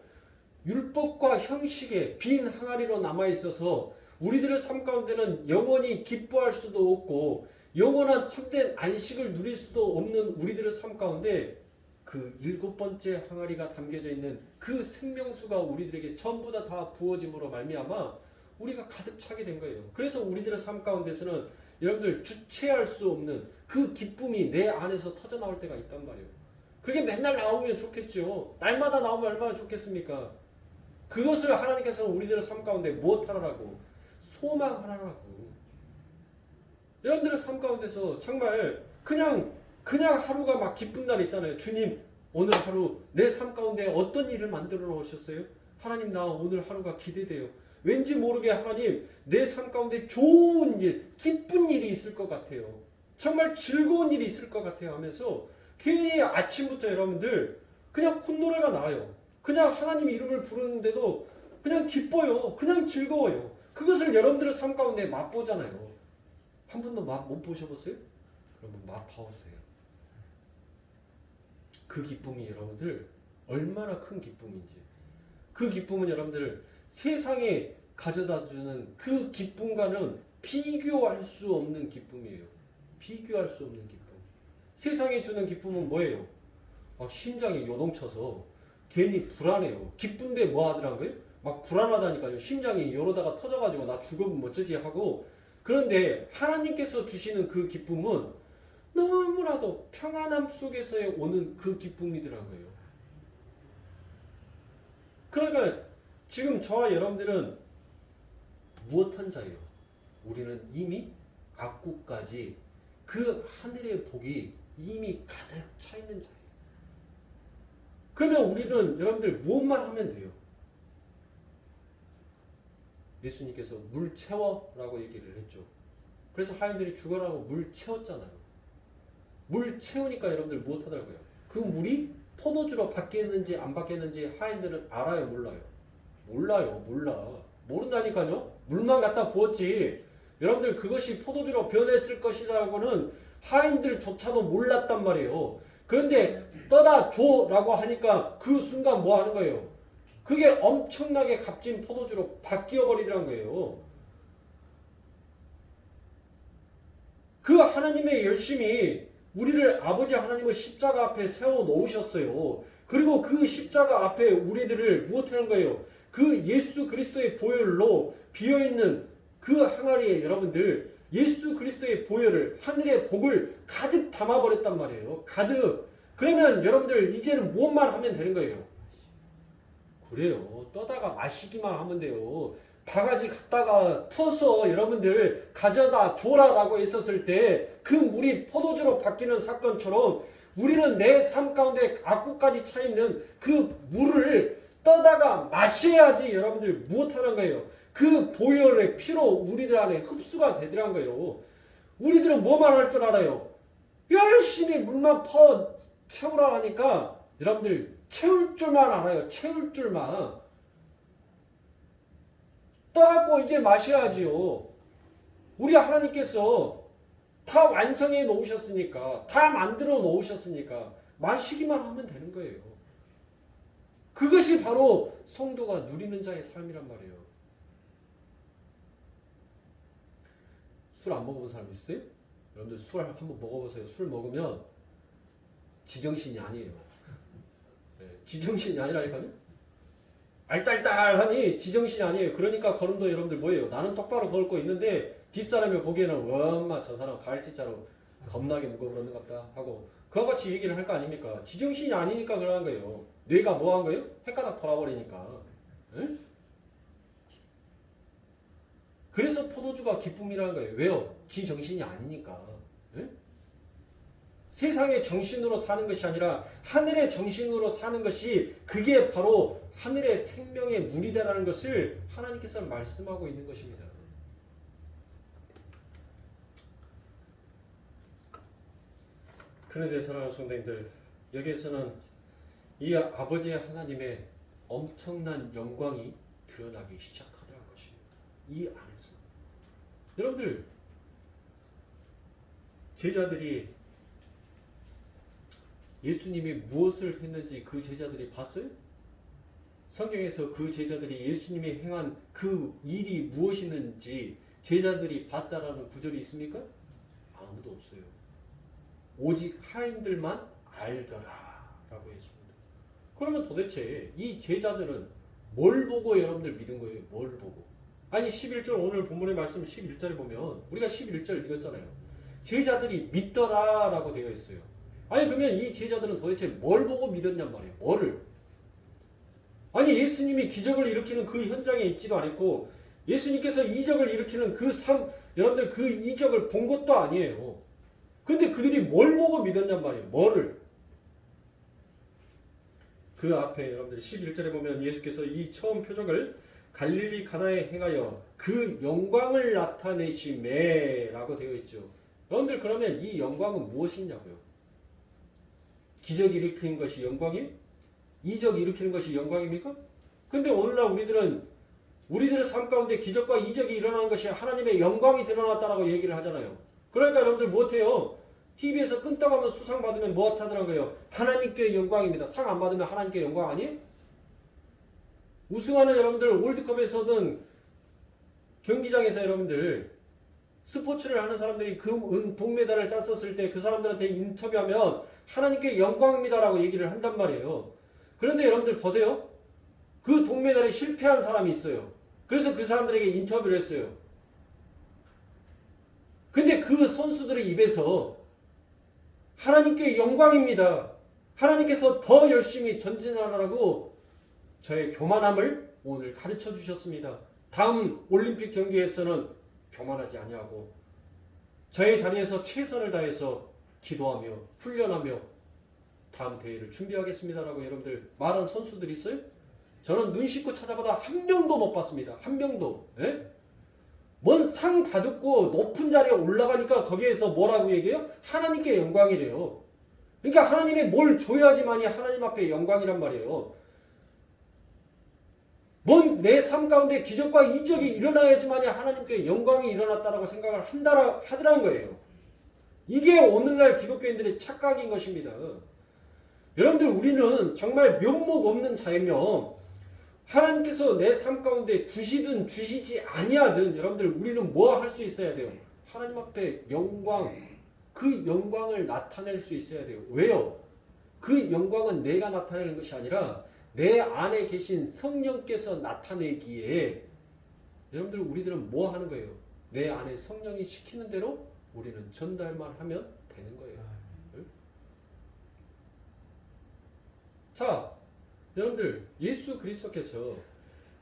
율법과 형식의 빈 항아리로 남아있어서 우리들의 삶 가운데는 영원히 기뻐할 수도 없고 영원한 참된 안식을 누릴 수도 없는 우리들의 삶 가운데 그 7번째 항아리가 담겨져 있는 그 생명수가 우리들에게 전부 다 부어짐으로 말미암아 우리가 가득 차게 된 거예요. 그래서 우리들의 삶 가운데서는 여러분들 주체할 수 없는 그 기쁨이 내 안에서 터져나올 때가 있단 말이에요. 그게 맨날 나오면 좋겠죠. 날마다 나오면 얼마나 좋겠습니까? 그것을 하나님께서는 우리들의 삶 가운데 무엇하라고? 소망하라고. 여러분들의 삶 가운데서 정말 그냥 하루가 막 기쁜 날 있잖아요. 주님 오늘 하루 내 삶 가운데 어떤 일을 만들어 놓으셨어요? 하나님 나 오늘 하루가 기대돼요. 왠지 모르게 하나님 내 삶 가운데 좋은 일, 기쁜 일이 있을 것 같아요. 정말 즐거운 일이 있을 것 같아요 하면서 괜히 아침부터 여러분들 그냥 콧노래가 나요. 그냥 하나님 이름을 부르는데도 그냥 기뻐요. 그냥 즐거워요. 그것을 여러분들의 삶 가운데 맛보잖아요. 한 번도 맛 못 보셔봤어요? 그러면 맛봐보세요. 그 기쁨이 여러분들 얼마나 큰 기쁨인지. 그 기쁨은 여러분들 세상에 가져다주는 그 기쁨과는 비교할 수 없는 기쁨이에요. 비교할 수 없는 기쁨. 세상이 주는 기쁨은 뭐예요? 막 심장이 요동쳐서 괜히 불안해요. 기쁜데 뭐 하더란 거예요? 막 불안하다니까요. 심장이 이러다가 터져가지고 나 죽으면 어쩌지 하고. 그런데 하나님께서 주시는 그 기쁨은 너무나도 평안함 속에서의 오는 그 기쁨이더라고요. 그러니까 지금 저와 여러분들은 무엇한 자예요? 우리는 이미 악국까지 그 하늘의 복이 이미 가득 차 있는 자예요. 그러면 우리는 여러분들 무엇만 하면 돼요? 예수님께서 물 채워라고 얘기를 했죠. 그래서 하인들이 죽어라고 물 채웠잖아요. 물 채우니까 여러분들 무엇 하더라고요? 그 물이 포도주로 바뀌었는지 안 바뀌었는지 하인들은 알아요, 몰라요? 몰라요, 몰라. 모른다니까요. 물만 갖다 부었지. 여러분들 그것이 포도주로 변했을 것이라고는 하인들조차도 몰랐단 말이에요. 그런데 떠다 줘라고 하니까 그 순간 뭐 하는 거예요? 그게 엄청나게 값진 포도주로 바뀌어 버리더란 거예요. 그 하나님의 열심이 우리를 아버지 하나님을 십자가 앞에 세워 놓으셨어요. 그리고 그 십자가 앞에 우리들을 무엇하는 거예요? 그 예수 그리스도의 보혈로 비어있는 그 항아리에 여러분들 예수 그리스도의 보혈을 하늘의 복을 가득 담아버렸단 말이에요. 가득. 그러면 여러분들 이제는 무엇만 하면 되는 거예요? 그래요. 떠다가 마시기만 하면 돼요. 바가지 갖다가 터서 여러분들 가져다 줘라라고 했었을 때 그 물이 포도주로 바뀌는 사건처럼 우리는 내 삶 가운데 악구까지 차 있는 그 물을 떠다가 마셔야지 여러분들 무엇하는 거예요? 그 보혈의 피로 우리들 안에 흡수가 되더란 거예요. 우리들은 뭐만 할 줄 알아요? 열심히 물만 퍼 채우라 하니까 여러분들 채울 줄만 알아요. 채울 줄만. 떠갖고 이제 마셔야지요. 우리 하나님께서 다 완성해 놓으셨으니까, 다 만들어 놓으셨으니까 마시기만 하면 되는 거예요. 그것이 바로 성도가 누리는 자의 삶이란 말이에요. 술 안 먹어본 사람 있어요? 여러분들 술 한번 먹어보세요. 술 먹으면 지정신이 아니에요. 네, 지정신이 아니라니까요. 알딸딸하니 지정신이 아니에요. 그러니까 걸음도 여러분들 뭐예요? 나는 똑바로 걸고 있는데 뒷사람이 보기에는 엄마 저 사람 갈치자로 겁나게 무거워버렸는 것 같다 하고 그와 같이 얘기를 할 거 아닙니까? 지정신이 아니니까 그러는 거예요. 뇌가 뭐 한 거예요? 헷가닥 돌아버리니까. 에? 그래서 포도주가 기쁨이라는 거예요. 왜요? 지정신이 아니니까. 에? 세상의 정신으로 사는 것이 아니라 하늘의 정신으로 사는 것이 그게 바로 하늘의 생명의 물이다라는 것을 하나님께서 말씀하고 있는 것입니다. 그런데 사랑하는 성도님들, 여기에서는 이 아버지 하나님의 엄청난 영광이 드러나기 시작하더라는 것입니다. 이 안에서. 여러분들, 제자들이 예수님이 무엇을 했는지 그 제자들이 봤어요? 성경에서 그 제자들이 예수님이 행한 그 일이 무엇이는지 제자들이 봤다라는 구절이 있습니까? 아무도 없어요. 오직 하인들만 알더라 라고 했습니다. 그러면 도대체 이 제자들은 뭘 보고 여러분들 믿은 거예요? 뭘 보고? 아니 11절 오늘 본문의 말씀 11절에 보면 우리가 11절 읽었잖아요. 제자들이 믿더라 라고 되어 있어요. 아니 그러면 이 제자들은 도대체 뭘 보고 믿었냔 말이에요. 뭐를? 아니 예수님이 기적을 일으키는 그 현장에 있지도 않았고 예수님께서 이적을 일으키는 여러분들 그 이적을 본 것도 아니에요. 근데 그들이 뭘 보고 믿었냔 말이에요. 뭐를? 그 앞에 여러분들 11절에 보면 예수께서 이 처음 표적을 갈릴리 가나에 행하여 그 영광을 나타내시매 라고 되어 있죠. 여러분들 그러면 이 영광은 무엇이냐고요? 기적 일으키는 것이 영광이에요? 이적 일으키는 것이 영광입니까? 근데 오늘날 우리들의 삶 가운데 기적과 이적이 일어나는 것이 하나님의 영광이 드러났다라고 얘기를 하잖아요. 그러니까 여러분들 무엇해요? TV에서 끈떡하면 수상 받으면 무엇 하더라고요? 하나님께 영광입니다. 상 안 받으면 하나님께 영광 아니에요? 우승하는 여러분들 월드컵에서든 경기장에서 여러분들 스포츠를 하는 사람들이 동메달을 땄었을 때 그 사람들한테 인터뷰하면 하나님께 영광입니다라고 얘기를 한단 말이에요. 그런데 여러분들 보세요. 그 동메달에 실패한 사람이 있어요. 그래서 그 사람들에게 인터뷰를 했어요. 근데 그 선수들의 입에서 하나님께 영광입니다. 하나님께서 더 열심히 전진하라고 저의 교만함을 오늘 가르쳐 주셨습니다. 다음 올림픽 경기에서는 교만하지 아니하고 저의 자리에서 최선을 다해서 기도하며 훈련하며 다음 대회를 준비하겠습니다라고 여러분들 말한 선수들이 있어요? 저는 눈 씻고 찾아보다 한 명도 못 봤습니다. 한 명도. 예? 뭔 상 받고 높은 자리에 올라가니까 거기에서 뭐라고 얘기해요? 하나님께 영광이래요. 그러니까 하나님이 뭘 줘야지만이 하나님 앞에 영광이란 말이에요. 뭔 내 삶 가운데 기적과 이적이 일어나야지만이 하나님께 영광이 일어났다라고 생각을 하더라는 거예요. 이게 오늘날 기독교인들의 착각인 것입니다. 여러분들 우리는 정말 면목 없는 자이며 하나님께서 내 삶 가운데 주시든 주시지 아니하든 여러분들 우리는 뭐 할 수 있어야 돼요? 하나님 앞에 영광, 그 영광을 나타낼 수 있어야 돼요. 왜요? 그 영광은 내가 나타내는 것이 아니라 내 안에 계신 성령께서 나타내기에 여러분들 우리들은 뭐 하는 거예요? 내 안에 성령이 시키는 대로 우리는 전달만 하면 되는 거예요. 응? 자, 여러분들 예수 그리스도께서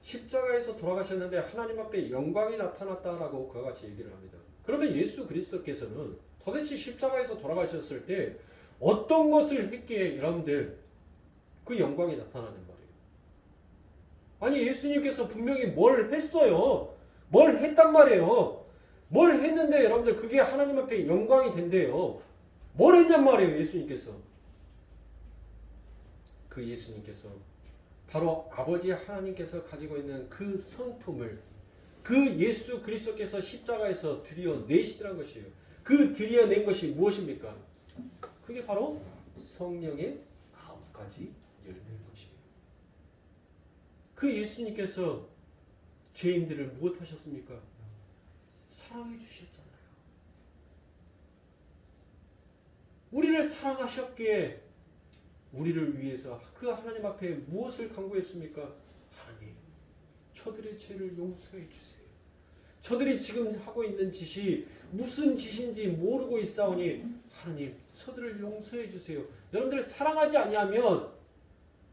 십자가에서 돌아가셨는데 하나님 앞에 영광이 나타났다라고 그와 같이 얘기를 합니다. 그러면 예수 그리스도께서는 도대체 십자가에서 돌아가셨을 때 어떤 것을 했기에 여러분들 그 영광이 나타나는 말이에요. 아니 예수님께서 분명히 뭘 했어요. 뭘 했단 말이에요. 뭘 했는데 여러분들 그게 하나님 앞에 영광이 된대요. 뭘 했냔 말이에요. 예수님께서. 그 예수님께서 바로 아버지 하나님께서 가지고 있는 그 성품을 그 예수 그리스도께서 십자가에서 드러내시더란 것이에요. 그 드러낸 것이 무엇입니까? 그게 바로 성령의 9가지 열매인 것이에요. 그 예수님께서 죄인들을 무엇하셨습니까? 사랑해 주셨잖아요. 우리를 사랑하셨기에 우리를 위해서 그 하나님 앞에 무엇을 간구했습니까? 하나님, 저들의 죄를 용서해 주세요. 저들이 지금 하고 있는 짓이 무슨 짓인지 모르고 있사오니 하나님, 저들을 용서해 주세요. 여러분들 사랑하지 아니하면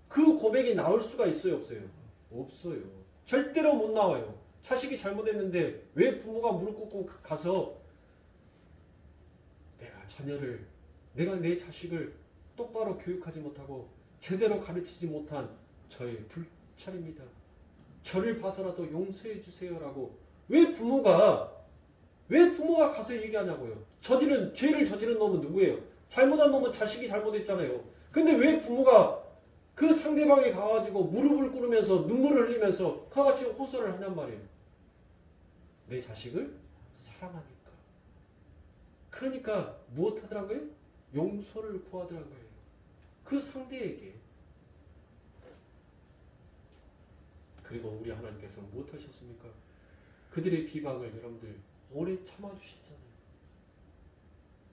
그 고백이 나올 수가 있어요, 없어요? 없어요. 절대로 못 나와요. 자식이 잘못했는데 왜 부모가 무릎 꿇고 가서 내가 내 자식을 똑바로 교육하지 못하고 제대로 가르치지 못한 저의 불찰입니다. 저를 봐서라도 용서해 주세요라고 왜 부모가 가서 얘기하냐고요. 죄를 저지른 놈은 누구예요? 잘못한 놈은 자식이 잘못했잖아요. 근데 왜 부모가 그 상대방에 가가지고 무릎을 꿇으면서 눈물을 흘리면서 그와 같이 호소를 하냔 말이에요. 내 자식을 사랑하니까. 그러니까 무엇 하더라고요? 용서를 구하더라고요. 그 상대에게. 그리고 우리 하나님께서 무엇 하셨습니까? 그들의 비방을 여러분들 오래 참아주셨잖아요.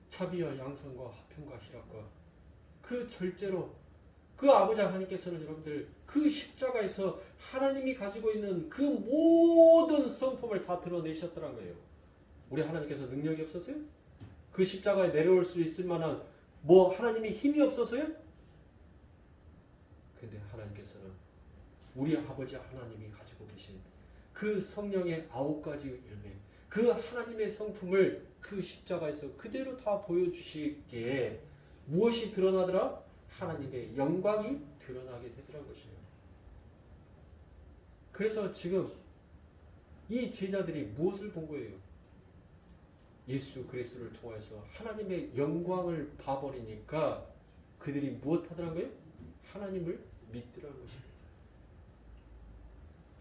자비와 양선과 화평과 희락과 그 절제로 그 아버지 하나님께서는 여러분들 그 십자가에서 하나님이 가지고 있는 그 모든 성품을 다 드러내셨더란 거예요. 우리 하나님께서 능력이 없었어요? 그 십자가에 내려올 수 있을 만한 하나님이 힘이 없어서요? 근데 하나님께서는 우리 아버지 하나님이 가지고 계신 그 성령의 9가지 열매, 그 하나님의 성품을 그 십자가에서 그대로 다 보여주시기에 무엇이 드러나더라? 하나님의 영광이 드러나게 되더란 것이에요. 그래서 지금 이 제자들이 무엇을 본 거예요? 예수 그리스도를 통해서 하나님의 영광을 봐버리니까 그들이 무엇 하더란 거예요? 하나님을 믿더란 것입니다.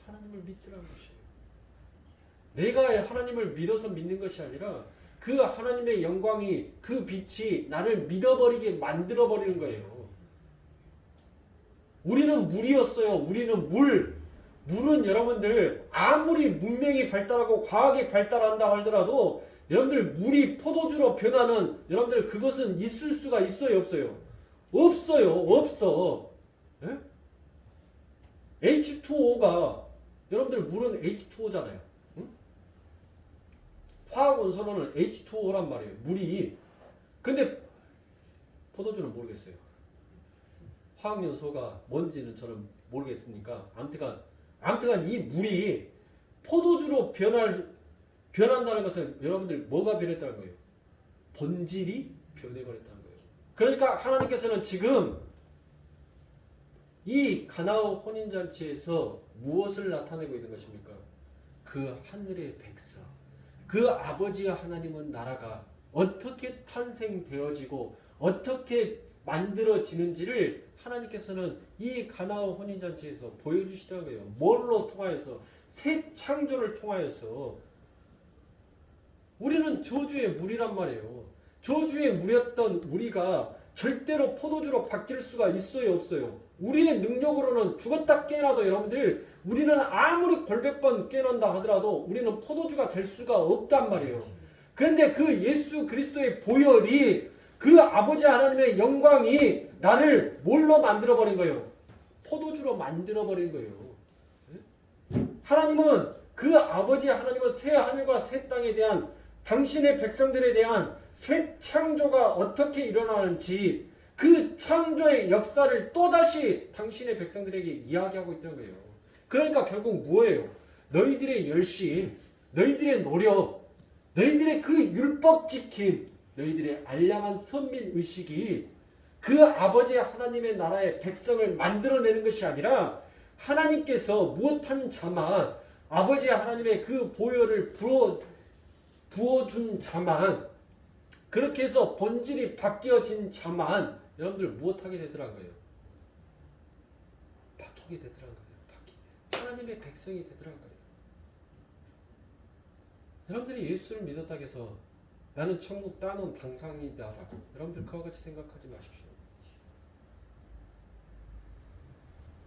하나님을 믿더란 것이에요. 내가 하나님을 믿어서 믿는 것이 아니라 그 하나님의 영광이 그 빛이 나를 믿어버리게 만들어버리는 거예요. 우리는 물이었어요. 우리는 물은 여러분들 아무리 문명이 발달하고 과학이 발달한다 하더라도 여러분들 물이 포도주로 변하는 여러분들 그것은 있을 수가 있어요, 없어요? 없어요, 없어. 예? H2O가 여러분들 물은 H2O잖아요. 응? 화학 원소로는 H2O란 말이에요. 물이. 근데 포도주는 모르겠어요. 화학 요소가 뭔지는 저는 모르겠으니까 아무튼간 이 물이 포도주로 변한다는 것은 여러분들 뭐가 변했다는 거예요? 본질이 변해버렸다는 거예요. 그러니까 하나님께서는 지금 이 가나의 혼인잔치에서 무엇을 나타내고 있는 것입니까? 그 하늘의 백성, 그 아버지와 하나님은 나라가 어떻게 탄생되어지고 어떻게 만들어지는지를 하나님께서는 이 가나의 혼인잔치에서 보여주시던 거예요. 뭘로 통하여서? 새 창조를 통하여서. 우리는 저주의 물이란 말이에요. 저주의 물이었던 우리가 절대로 포도주로 바뀔 수가 있어요, 없어요? 우리의 능력으로는 죽었다 깨어나도 여러분들 우리는 아무리 골백번 깨어난다 하더라도 우리는 포도주가 될 수가 없단 말이에요. 그런데 그 예수 그리스도의 보혈이 그 아버지 하나님의 영광이 나를 뭘로 만들어버린 거예요? 포도주로 만들어버린 거예요. 하나님은 그 아버지 하나님은 새 하늘과 새 땅에 대한 당신의 백성들에 대한 새 창조가 어떻게 일어나는지 그 창조의 역사를 또다시 당신의 백성들에게 이야기하고 있다는 거예요. 그러니까 결국 뭐예요? 너희들의 열심, 너희들의 노력, 너희들의 그 율법 지킴, 너희들의 알량한 선민의식이 그 아버지 하나님의 나라의 백성을 만들어내는 것이 아니라 하나님께서 무엇한 자만 아버지 하나님의 그 보혈을 부어준 자만 그렇게 해서 본질이 바뀌어진 자만 여러분들 무엇하게 되더란 거예요? 바뀌게 되더란 거예요. 하나님의 백성이 되더란 거예요. 여러분들이 예수를 믿었다고 해서 나는 천국 따놓은 당상이다라고 여러분들 그와 같이 생각하지 마십시오.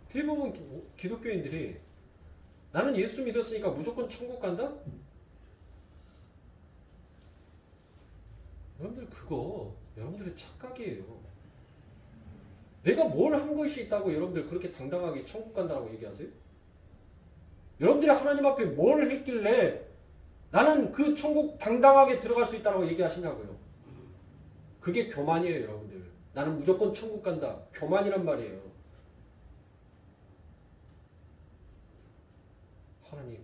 대부분 기독교인들이 나는 예수 믿었으니까 무조건 천국 간다? 여러분들 그거 여러분들의 착각이에요. 내가 뭘 한 것이 있다고 여러분들 그렇게 당당하게 천국 간다고 얘기하세요? 여러분들이 하나님 앞에 뭘 했길래 나는 그 천국 당당하게 들어갈 수 있다고 얘기하시냐고요. 그게 교만이에요, 여러분들. 나는 무조건 천국 간다. 교만이란 말이에요. 하나님,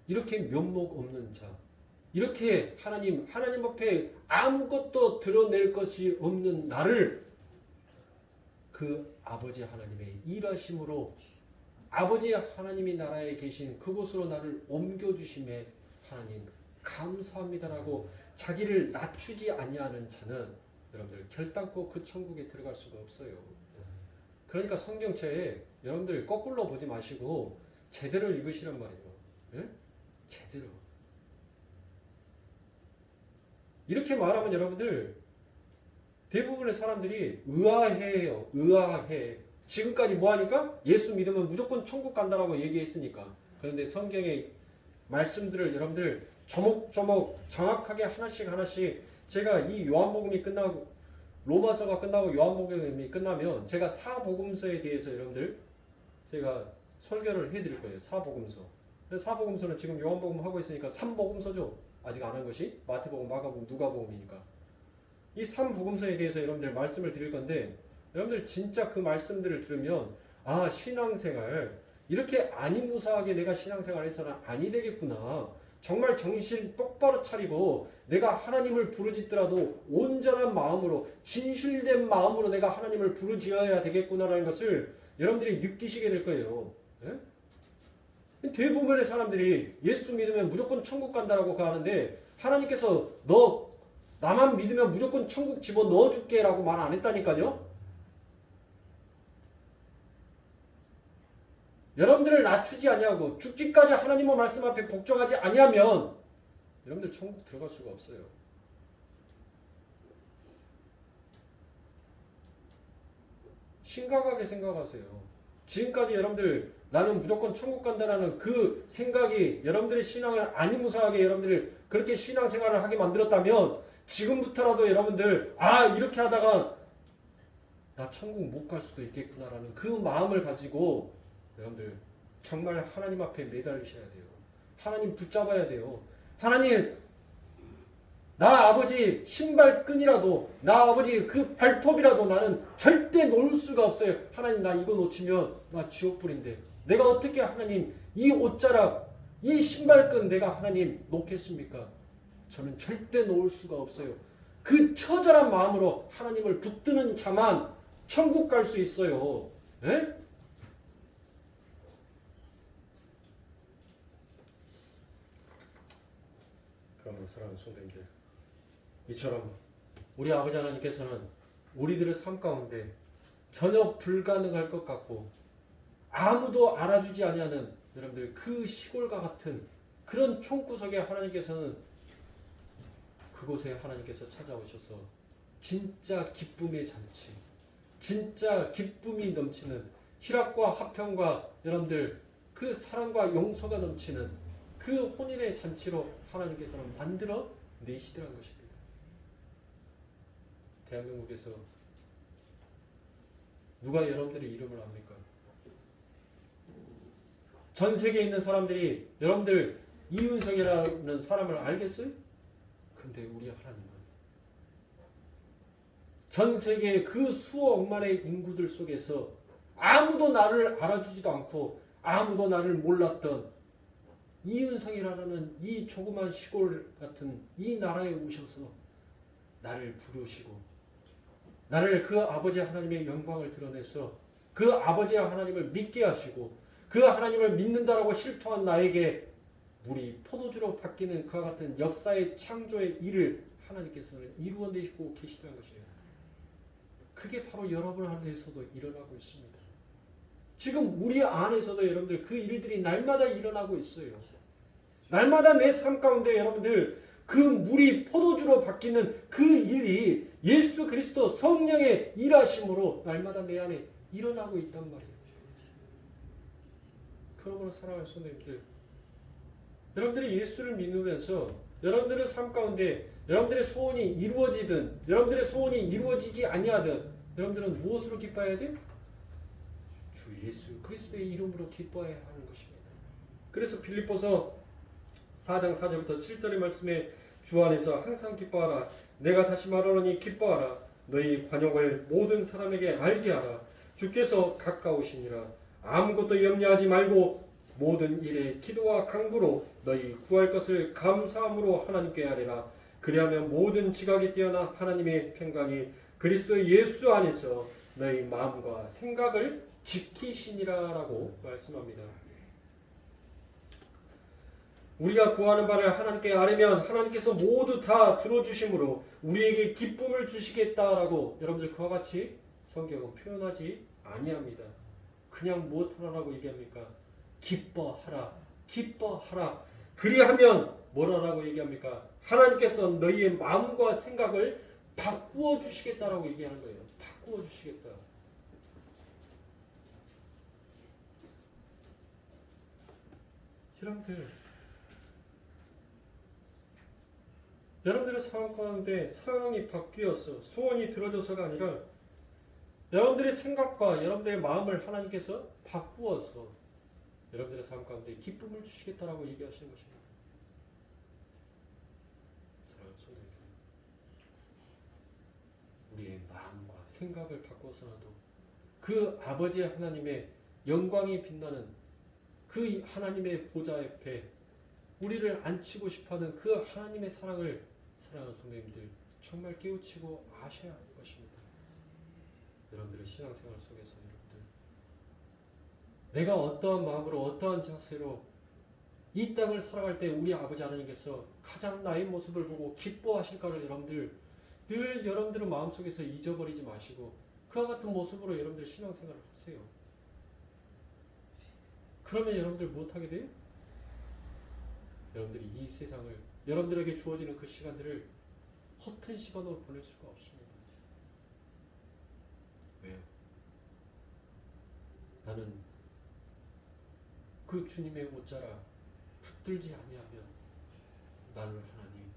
이렇게 면목 없는 자, 이렇게 하나님 앞에 아무것도 드러낼 것이 없는 나를 그 아버지 하나님의 일하심으로 아버지 하나님이 나라에 계신 그곳으로 나를 옮겨주심에 하나님 감사합니다라고 자기를 낮추지 아니하는 자는 여러분들 결단코 그 천국에 들어갈 수가 없어요. 그러니까 성경책에 여러분들 거꾸로 보지 마시고 제대로 읽으시란 말이에요. 예? 제대로. 이렇게 말하면 여러분들 대부분의 사람들이 의아해요. 의아해. 지금까지 뭐하니까? 예수 믿으면 무조건 천국 간다라고 얘기했으니까. 그런데 성경의 말씀들을 여러분들 조목조목 정확하게 하나씩 제가 이 요한복음이 끝나고 로마서가 끝나고 요한복음이 끝나면 제가 사복음서에 대해서 여러분들 제가 설교를 해드릴 거예요. 사복음서. 사복음서는 지금 요한복음 하고 있으니까 3복음서죠. 아직 안 한 것이 마태복음, 마가복음, 누가복음이니까. 이 3복음서에 대해서 여러분들 말씀을 드릴 건데 여러분들 진짜 그 말씀들을 들으면 아 신앙생활 이렇게 아니무사하게 내가 신앙생활을 해서는 아니 되겠구나. 정말 정신 똑바로 차리고 내가 하나님을 부르짖더라도 온전한 마음으로 진실된 마음으로 내가 하나님을 부르짖어야 되겠구나라는 것을 여러분들이 느끼시게 될 거예요. 예? 대부분의 사람들이 예수 믿으면 무조건 천국 간다라고 하는데 하나님께서 너 나만 믿으면 무조건 천국 집어넣어 줄게 라고 말 안 했다니까요. 여러분들을 낮추지 아니하고 죽기까지 하나님의 말씀 앞에 복종하지 아니하면 여러분들 천국 들어갈 수가 없어요. 심각하게 생각하세요. 지금까지 여러분들 나는 무조건 천국 간다라는 그 생각이 여러분들의 신앙을 안이무사하게 여러분들을 그렇게 신앙생활을 하게 만들었다면 지금부터라도 여러분들 이렇게 하다가 나 천국 못 갈 수도 있겠구나라는 그 마음을 가지고 여러분들 정말 하나님 앞에 매달리셔야 돼요. 하나님 붙잡아야 돼요. 하나님 나 아버지 신발끈이라도 나 아버지 그 발톱이라도 나는 절대 놓을 수가 없어요. 하나님 나 이거 놓치면 나 지옥불인데 내가 어떻게 하나님 이 옷자락 이 신발끈 내가 하나님 놓겠습니까? 저는 절대 놓을 수가 없어요. 그 처절한 마음으로 하나님을 붙드는 자만 천국 갈 수 있어요. 에? 그러므로 사랑하는 성도님들, 이처럼 우리 아버지 하나님께서는 우리들의 삶 가운데 전혀 불가능할 것 같고 아무도 알아주지 아니하는 여러분들 그 시골과 같은 그런 총구석에 하나님께서는 그곳에 하나님께서 찾아오셔서 진짜 기쁨의 잔치, 진짜 기쁨이 넘치는 희락과 화평과 여러분들 그 사랑과 용서가 넘치는 그 혼인의 잔치로 하나님께서는 만들어 내시더란 것입니다. 대한민국에서 누가 여러분들의 이름을 압니까? 전 세계에 있는 사람들이 여러분들 이윤석이라는 사람을 알겠어요? 근데 우리 하나님은 전 세계의 그 수억만의 인구들 속에서 아무도 나를 알아주지도 않고 아무도 나를 몰랐던 이윤성이라는 이 조그만 시골 같은 이 나라에 오셔서 나를 부르시고 나를 그 아버지 하나님의 영광을 드러내서 그 아버지 하나님을 믿게 하시고 그 하나님을 믿는다라고 실토한 나에게 물이 포도주로 바뀌는 그와 같은 역사의 창조의 일을 하나님께서는 이루어내시고 계시다는 것이에요. 그게 바로 여러분 안에서도 일어나고 있습니다. 지금 우리 안에서도 여러분들 그 일들이 날마다 일어나고 있어요. 날마다 내 삶 가운데 여러분들 그 물이 포도주로 바뀌는 그 일이 예수 그리스도 성령의 일하심으로 날마다 내 안에 일어나고 있단 말이에요. 그러므로 사랑하는 성도님들, 여러분들이 예수를 믿으면서 여러분들의 삶 가운데 여러분들의 소원이 이루어지든 여러분들의 소원이 이루어지지 아니하든 여러분들은 무엇으로 기뻐해야 돼요? 주 예수 그리스도의 이름으로 기뻐해야 하는 것입니다. 그래서 빌립보서 4장 4절부터 7절의 말씀에 주 안에서 항상 기뻐하라. 내가 다시 말하노니 기뻐하라. 너희 관용을 모든 사람에게 알게 하라. 주께서 가까우시니라. 아무것도 염려하지 말고 모든 일에 기도와 간구로 너희 구할 것을 감사함으로 하나님께 아뢰라. 그리하면 모든 지각이 뛰어나 하나님의 평강이 그리스도 예수 안에서 너희 마음과 생각을 지키시니라라고 말씀합니다. 우리가 구하는 바를 하나님께 아뢰면 하나님께서 모두 다 들어주심으로 우리에게 기쁨을 주시겠다라고 여러분들 그와 같이 성경은 표현하지 아니합니다. 그냥 무엇하라고 얘기합니까? 기뻐하라. 기뻐하라. 그리하면 뭐라고 얘기합니까? 하나님께서 너희의 마음과 생각을 바꾸어 주시겠다라고 얘기하는 거예요. 바꾸어 주시겠다. 여러분들의 상황 가운데 상황이 바뀌어서 소원이 들어져서가 아니라 여러분들의 생각과 여러분들의 마음을 하나님께서 바꾸어서 여러분들의 삶 가운데 기쁨을 주시겠다라고 얘기하시는 것입니다. 사랑하는 성도님들, 우리의 마음과 생각을 바꿔서라도 그 아버지 하나님의 영광이 빛나는 그 하나님의 보좌 옆에 우리를 앉히고 싶어하는 그 하나님의 사랑을 사랑하는 성도님들 정말 깨우치고 아셔야 하는 것입니다. 여러분들의 신앙생활 속에서 여러분들 내가 어떠한 마음으로 어떠한 자세로 이 땅을 살아갈 때 우리 아버지 하나님께서 가장 나의 모습을 보고 기뻐하실까를 여러분들 늘 여러분들의 마음속에서 잊어버리지 마시고 그와 같은 모습으로 여러분들 신앙생활을 하세요. 그러면 여러분들 무엇하게 돼요? 여러분들이 이 세상을 여러분들에게 주어지는 그 시간들을 허튼 시간으로 보낼 수가 없습니다. 왜요? 나는 그 주님의 옷자락 붙들지 아니하면 나는 하나님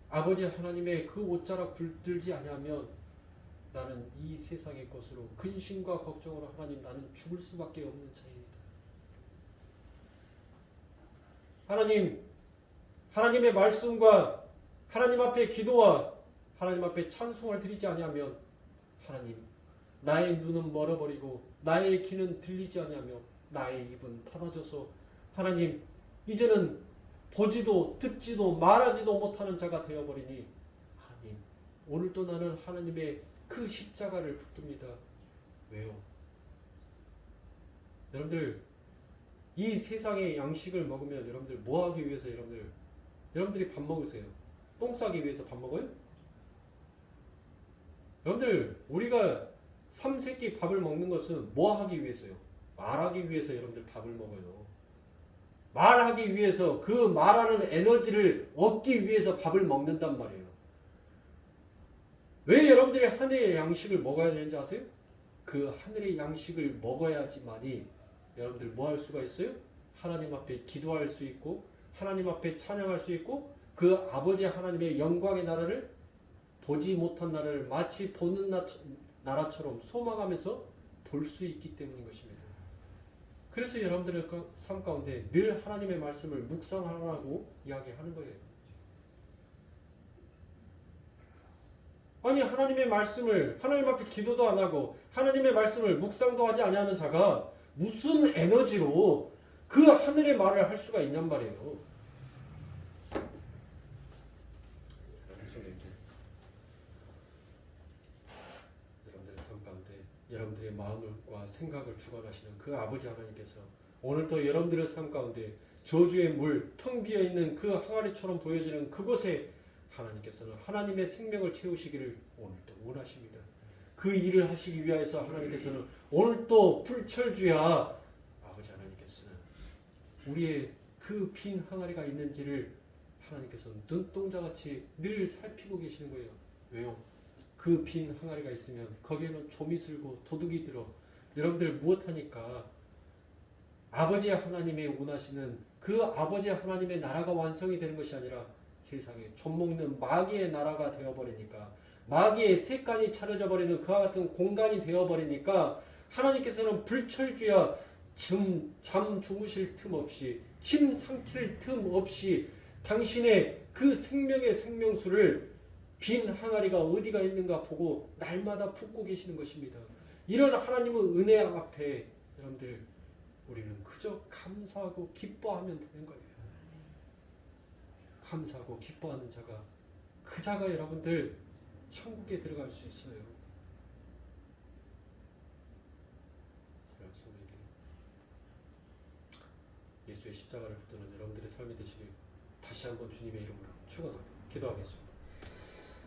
아버지 하나님의 그 옷자락 붙들지 아니하면 나는 이 세상의 것으로 근심과 걱정으로 하나님 나는 죽을 수밖에 없는 자입니다. 하나님 하나님의 말씀과 하나님 앞에 기도와 하나님 앞에 찬송을 드리지 아니하면 하나님 나의 눈은 멀어버리고 나의 귀는 들리지 아니하며 나의 입은 닫아져서 하나님 이제는 보지도 듣지도 말하지도 못하는 자가 되어버리니 하나님 오늘도 나는 하나님의 그 십자가를 붙듭니다. 왜요? 여러분들 이 세상의 양식을 먹으면 여러분들 뭐 하기 위해서 여러분들이 밥 먹으세요? 똥 싸기 위해서 밥 먹어요? 여러분들 우리가 삼세끼 밥을 먹는 것은 뭐 하기 위해서요? 말하기 위해서 여러분들 밥을 먹어요. 말하기 위해서 그 말하는 에너지를 얻기 위해서 밥을 먹는단 말이에요. 왜 여러분들이 하늘의 양식을 먹어야 되는지 아세요? 그 하늘의 양식을 먹어야지만이 여러분들 뭐 할 수가 있어요? 하나님 앞에 기도할 수 있고 하나님 앞에 찬양할 수 있고 그 아버지 하나님의 영광의 나라를 보지 못한 나라를 마치 보는 나라처럼 소망하면서 볼 수 있기 때문인 것입니다. 그래서 여러분들의 삶 가운데 늘 하나님의 말씀을 묵상하라고 이야기하는 거예요. 아니 하나님의 말씀을 하나님 앞에 기도도 안 하고 하나님의 말씀을 묵상도 하지 아니하는 자가 무슨 에너지로 그 하늘의 말을 할 수가 있냔 말이에요. 여러분들의 삶 가운데 여러분들의 마음과 생각을 주관하시는 그 아버지 하나님께서 오늘도 여러분들의 삶 가운데 저주의 물, 텅 비어있는 그 항아리처럼 보여지는 그곳에 하나님께서는 하나님의 생명을 채우시기를 오늘도 원하십니다. 그 일을 하시기 위하여서 하나님께서는 오늘도 불철주야 아버지 하나님께서는 우리의 그 빈 항아리가 있는지를 하나님께서는 눈동자같이 늘 살피고 계시는 거예요. 왜요? 그 빈 항아리가 있으면 거기에는 좀이 슬고 도둑이 들어 여러분들 무엇하니까 아버지 하나님의 원하시는 그 아버지 하나님의 나라가 완성이 되는 것이 아니라 세상에 좀 먹는 마귀의 나라가 되어버리니까 마귀의 색간이 차려져 버리는 그와 같은 공간이 되어버리니까 하나님께서는 불철주야 잠 주무실 틈 없이 침 삼킬 틈 없이 당신의 그 생명의 생명수를 빈 항아리가 어디가 있는가 보고 날마다 붓고 계시는 것입니다. 이런 하나님의 은혜 앞에 여러분들 우리는 그저 감사하고 기뻐하면 되는 거예요. 감사하고 기뻐하는 자가 그 자가 여러분들 천국에 들어갈 수 있어요. 예수의 십자가를 붙드는 여러분들의 삶이 되시길 다시 한번 주님의 이름으로 축원합니다. 기도하겠습니다.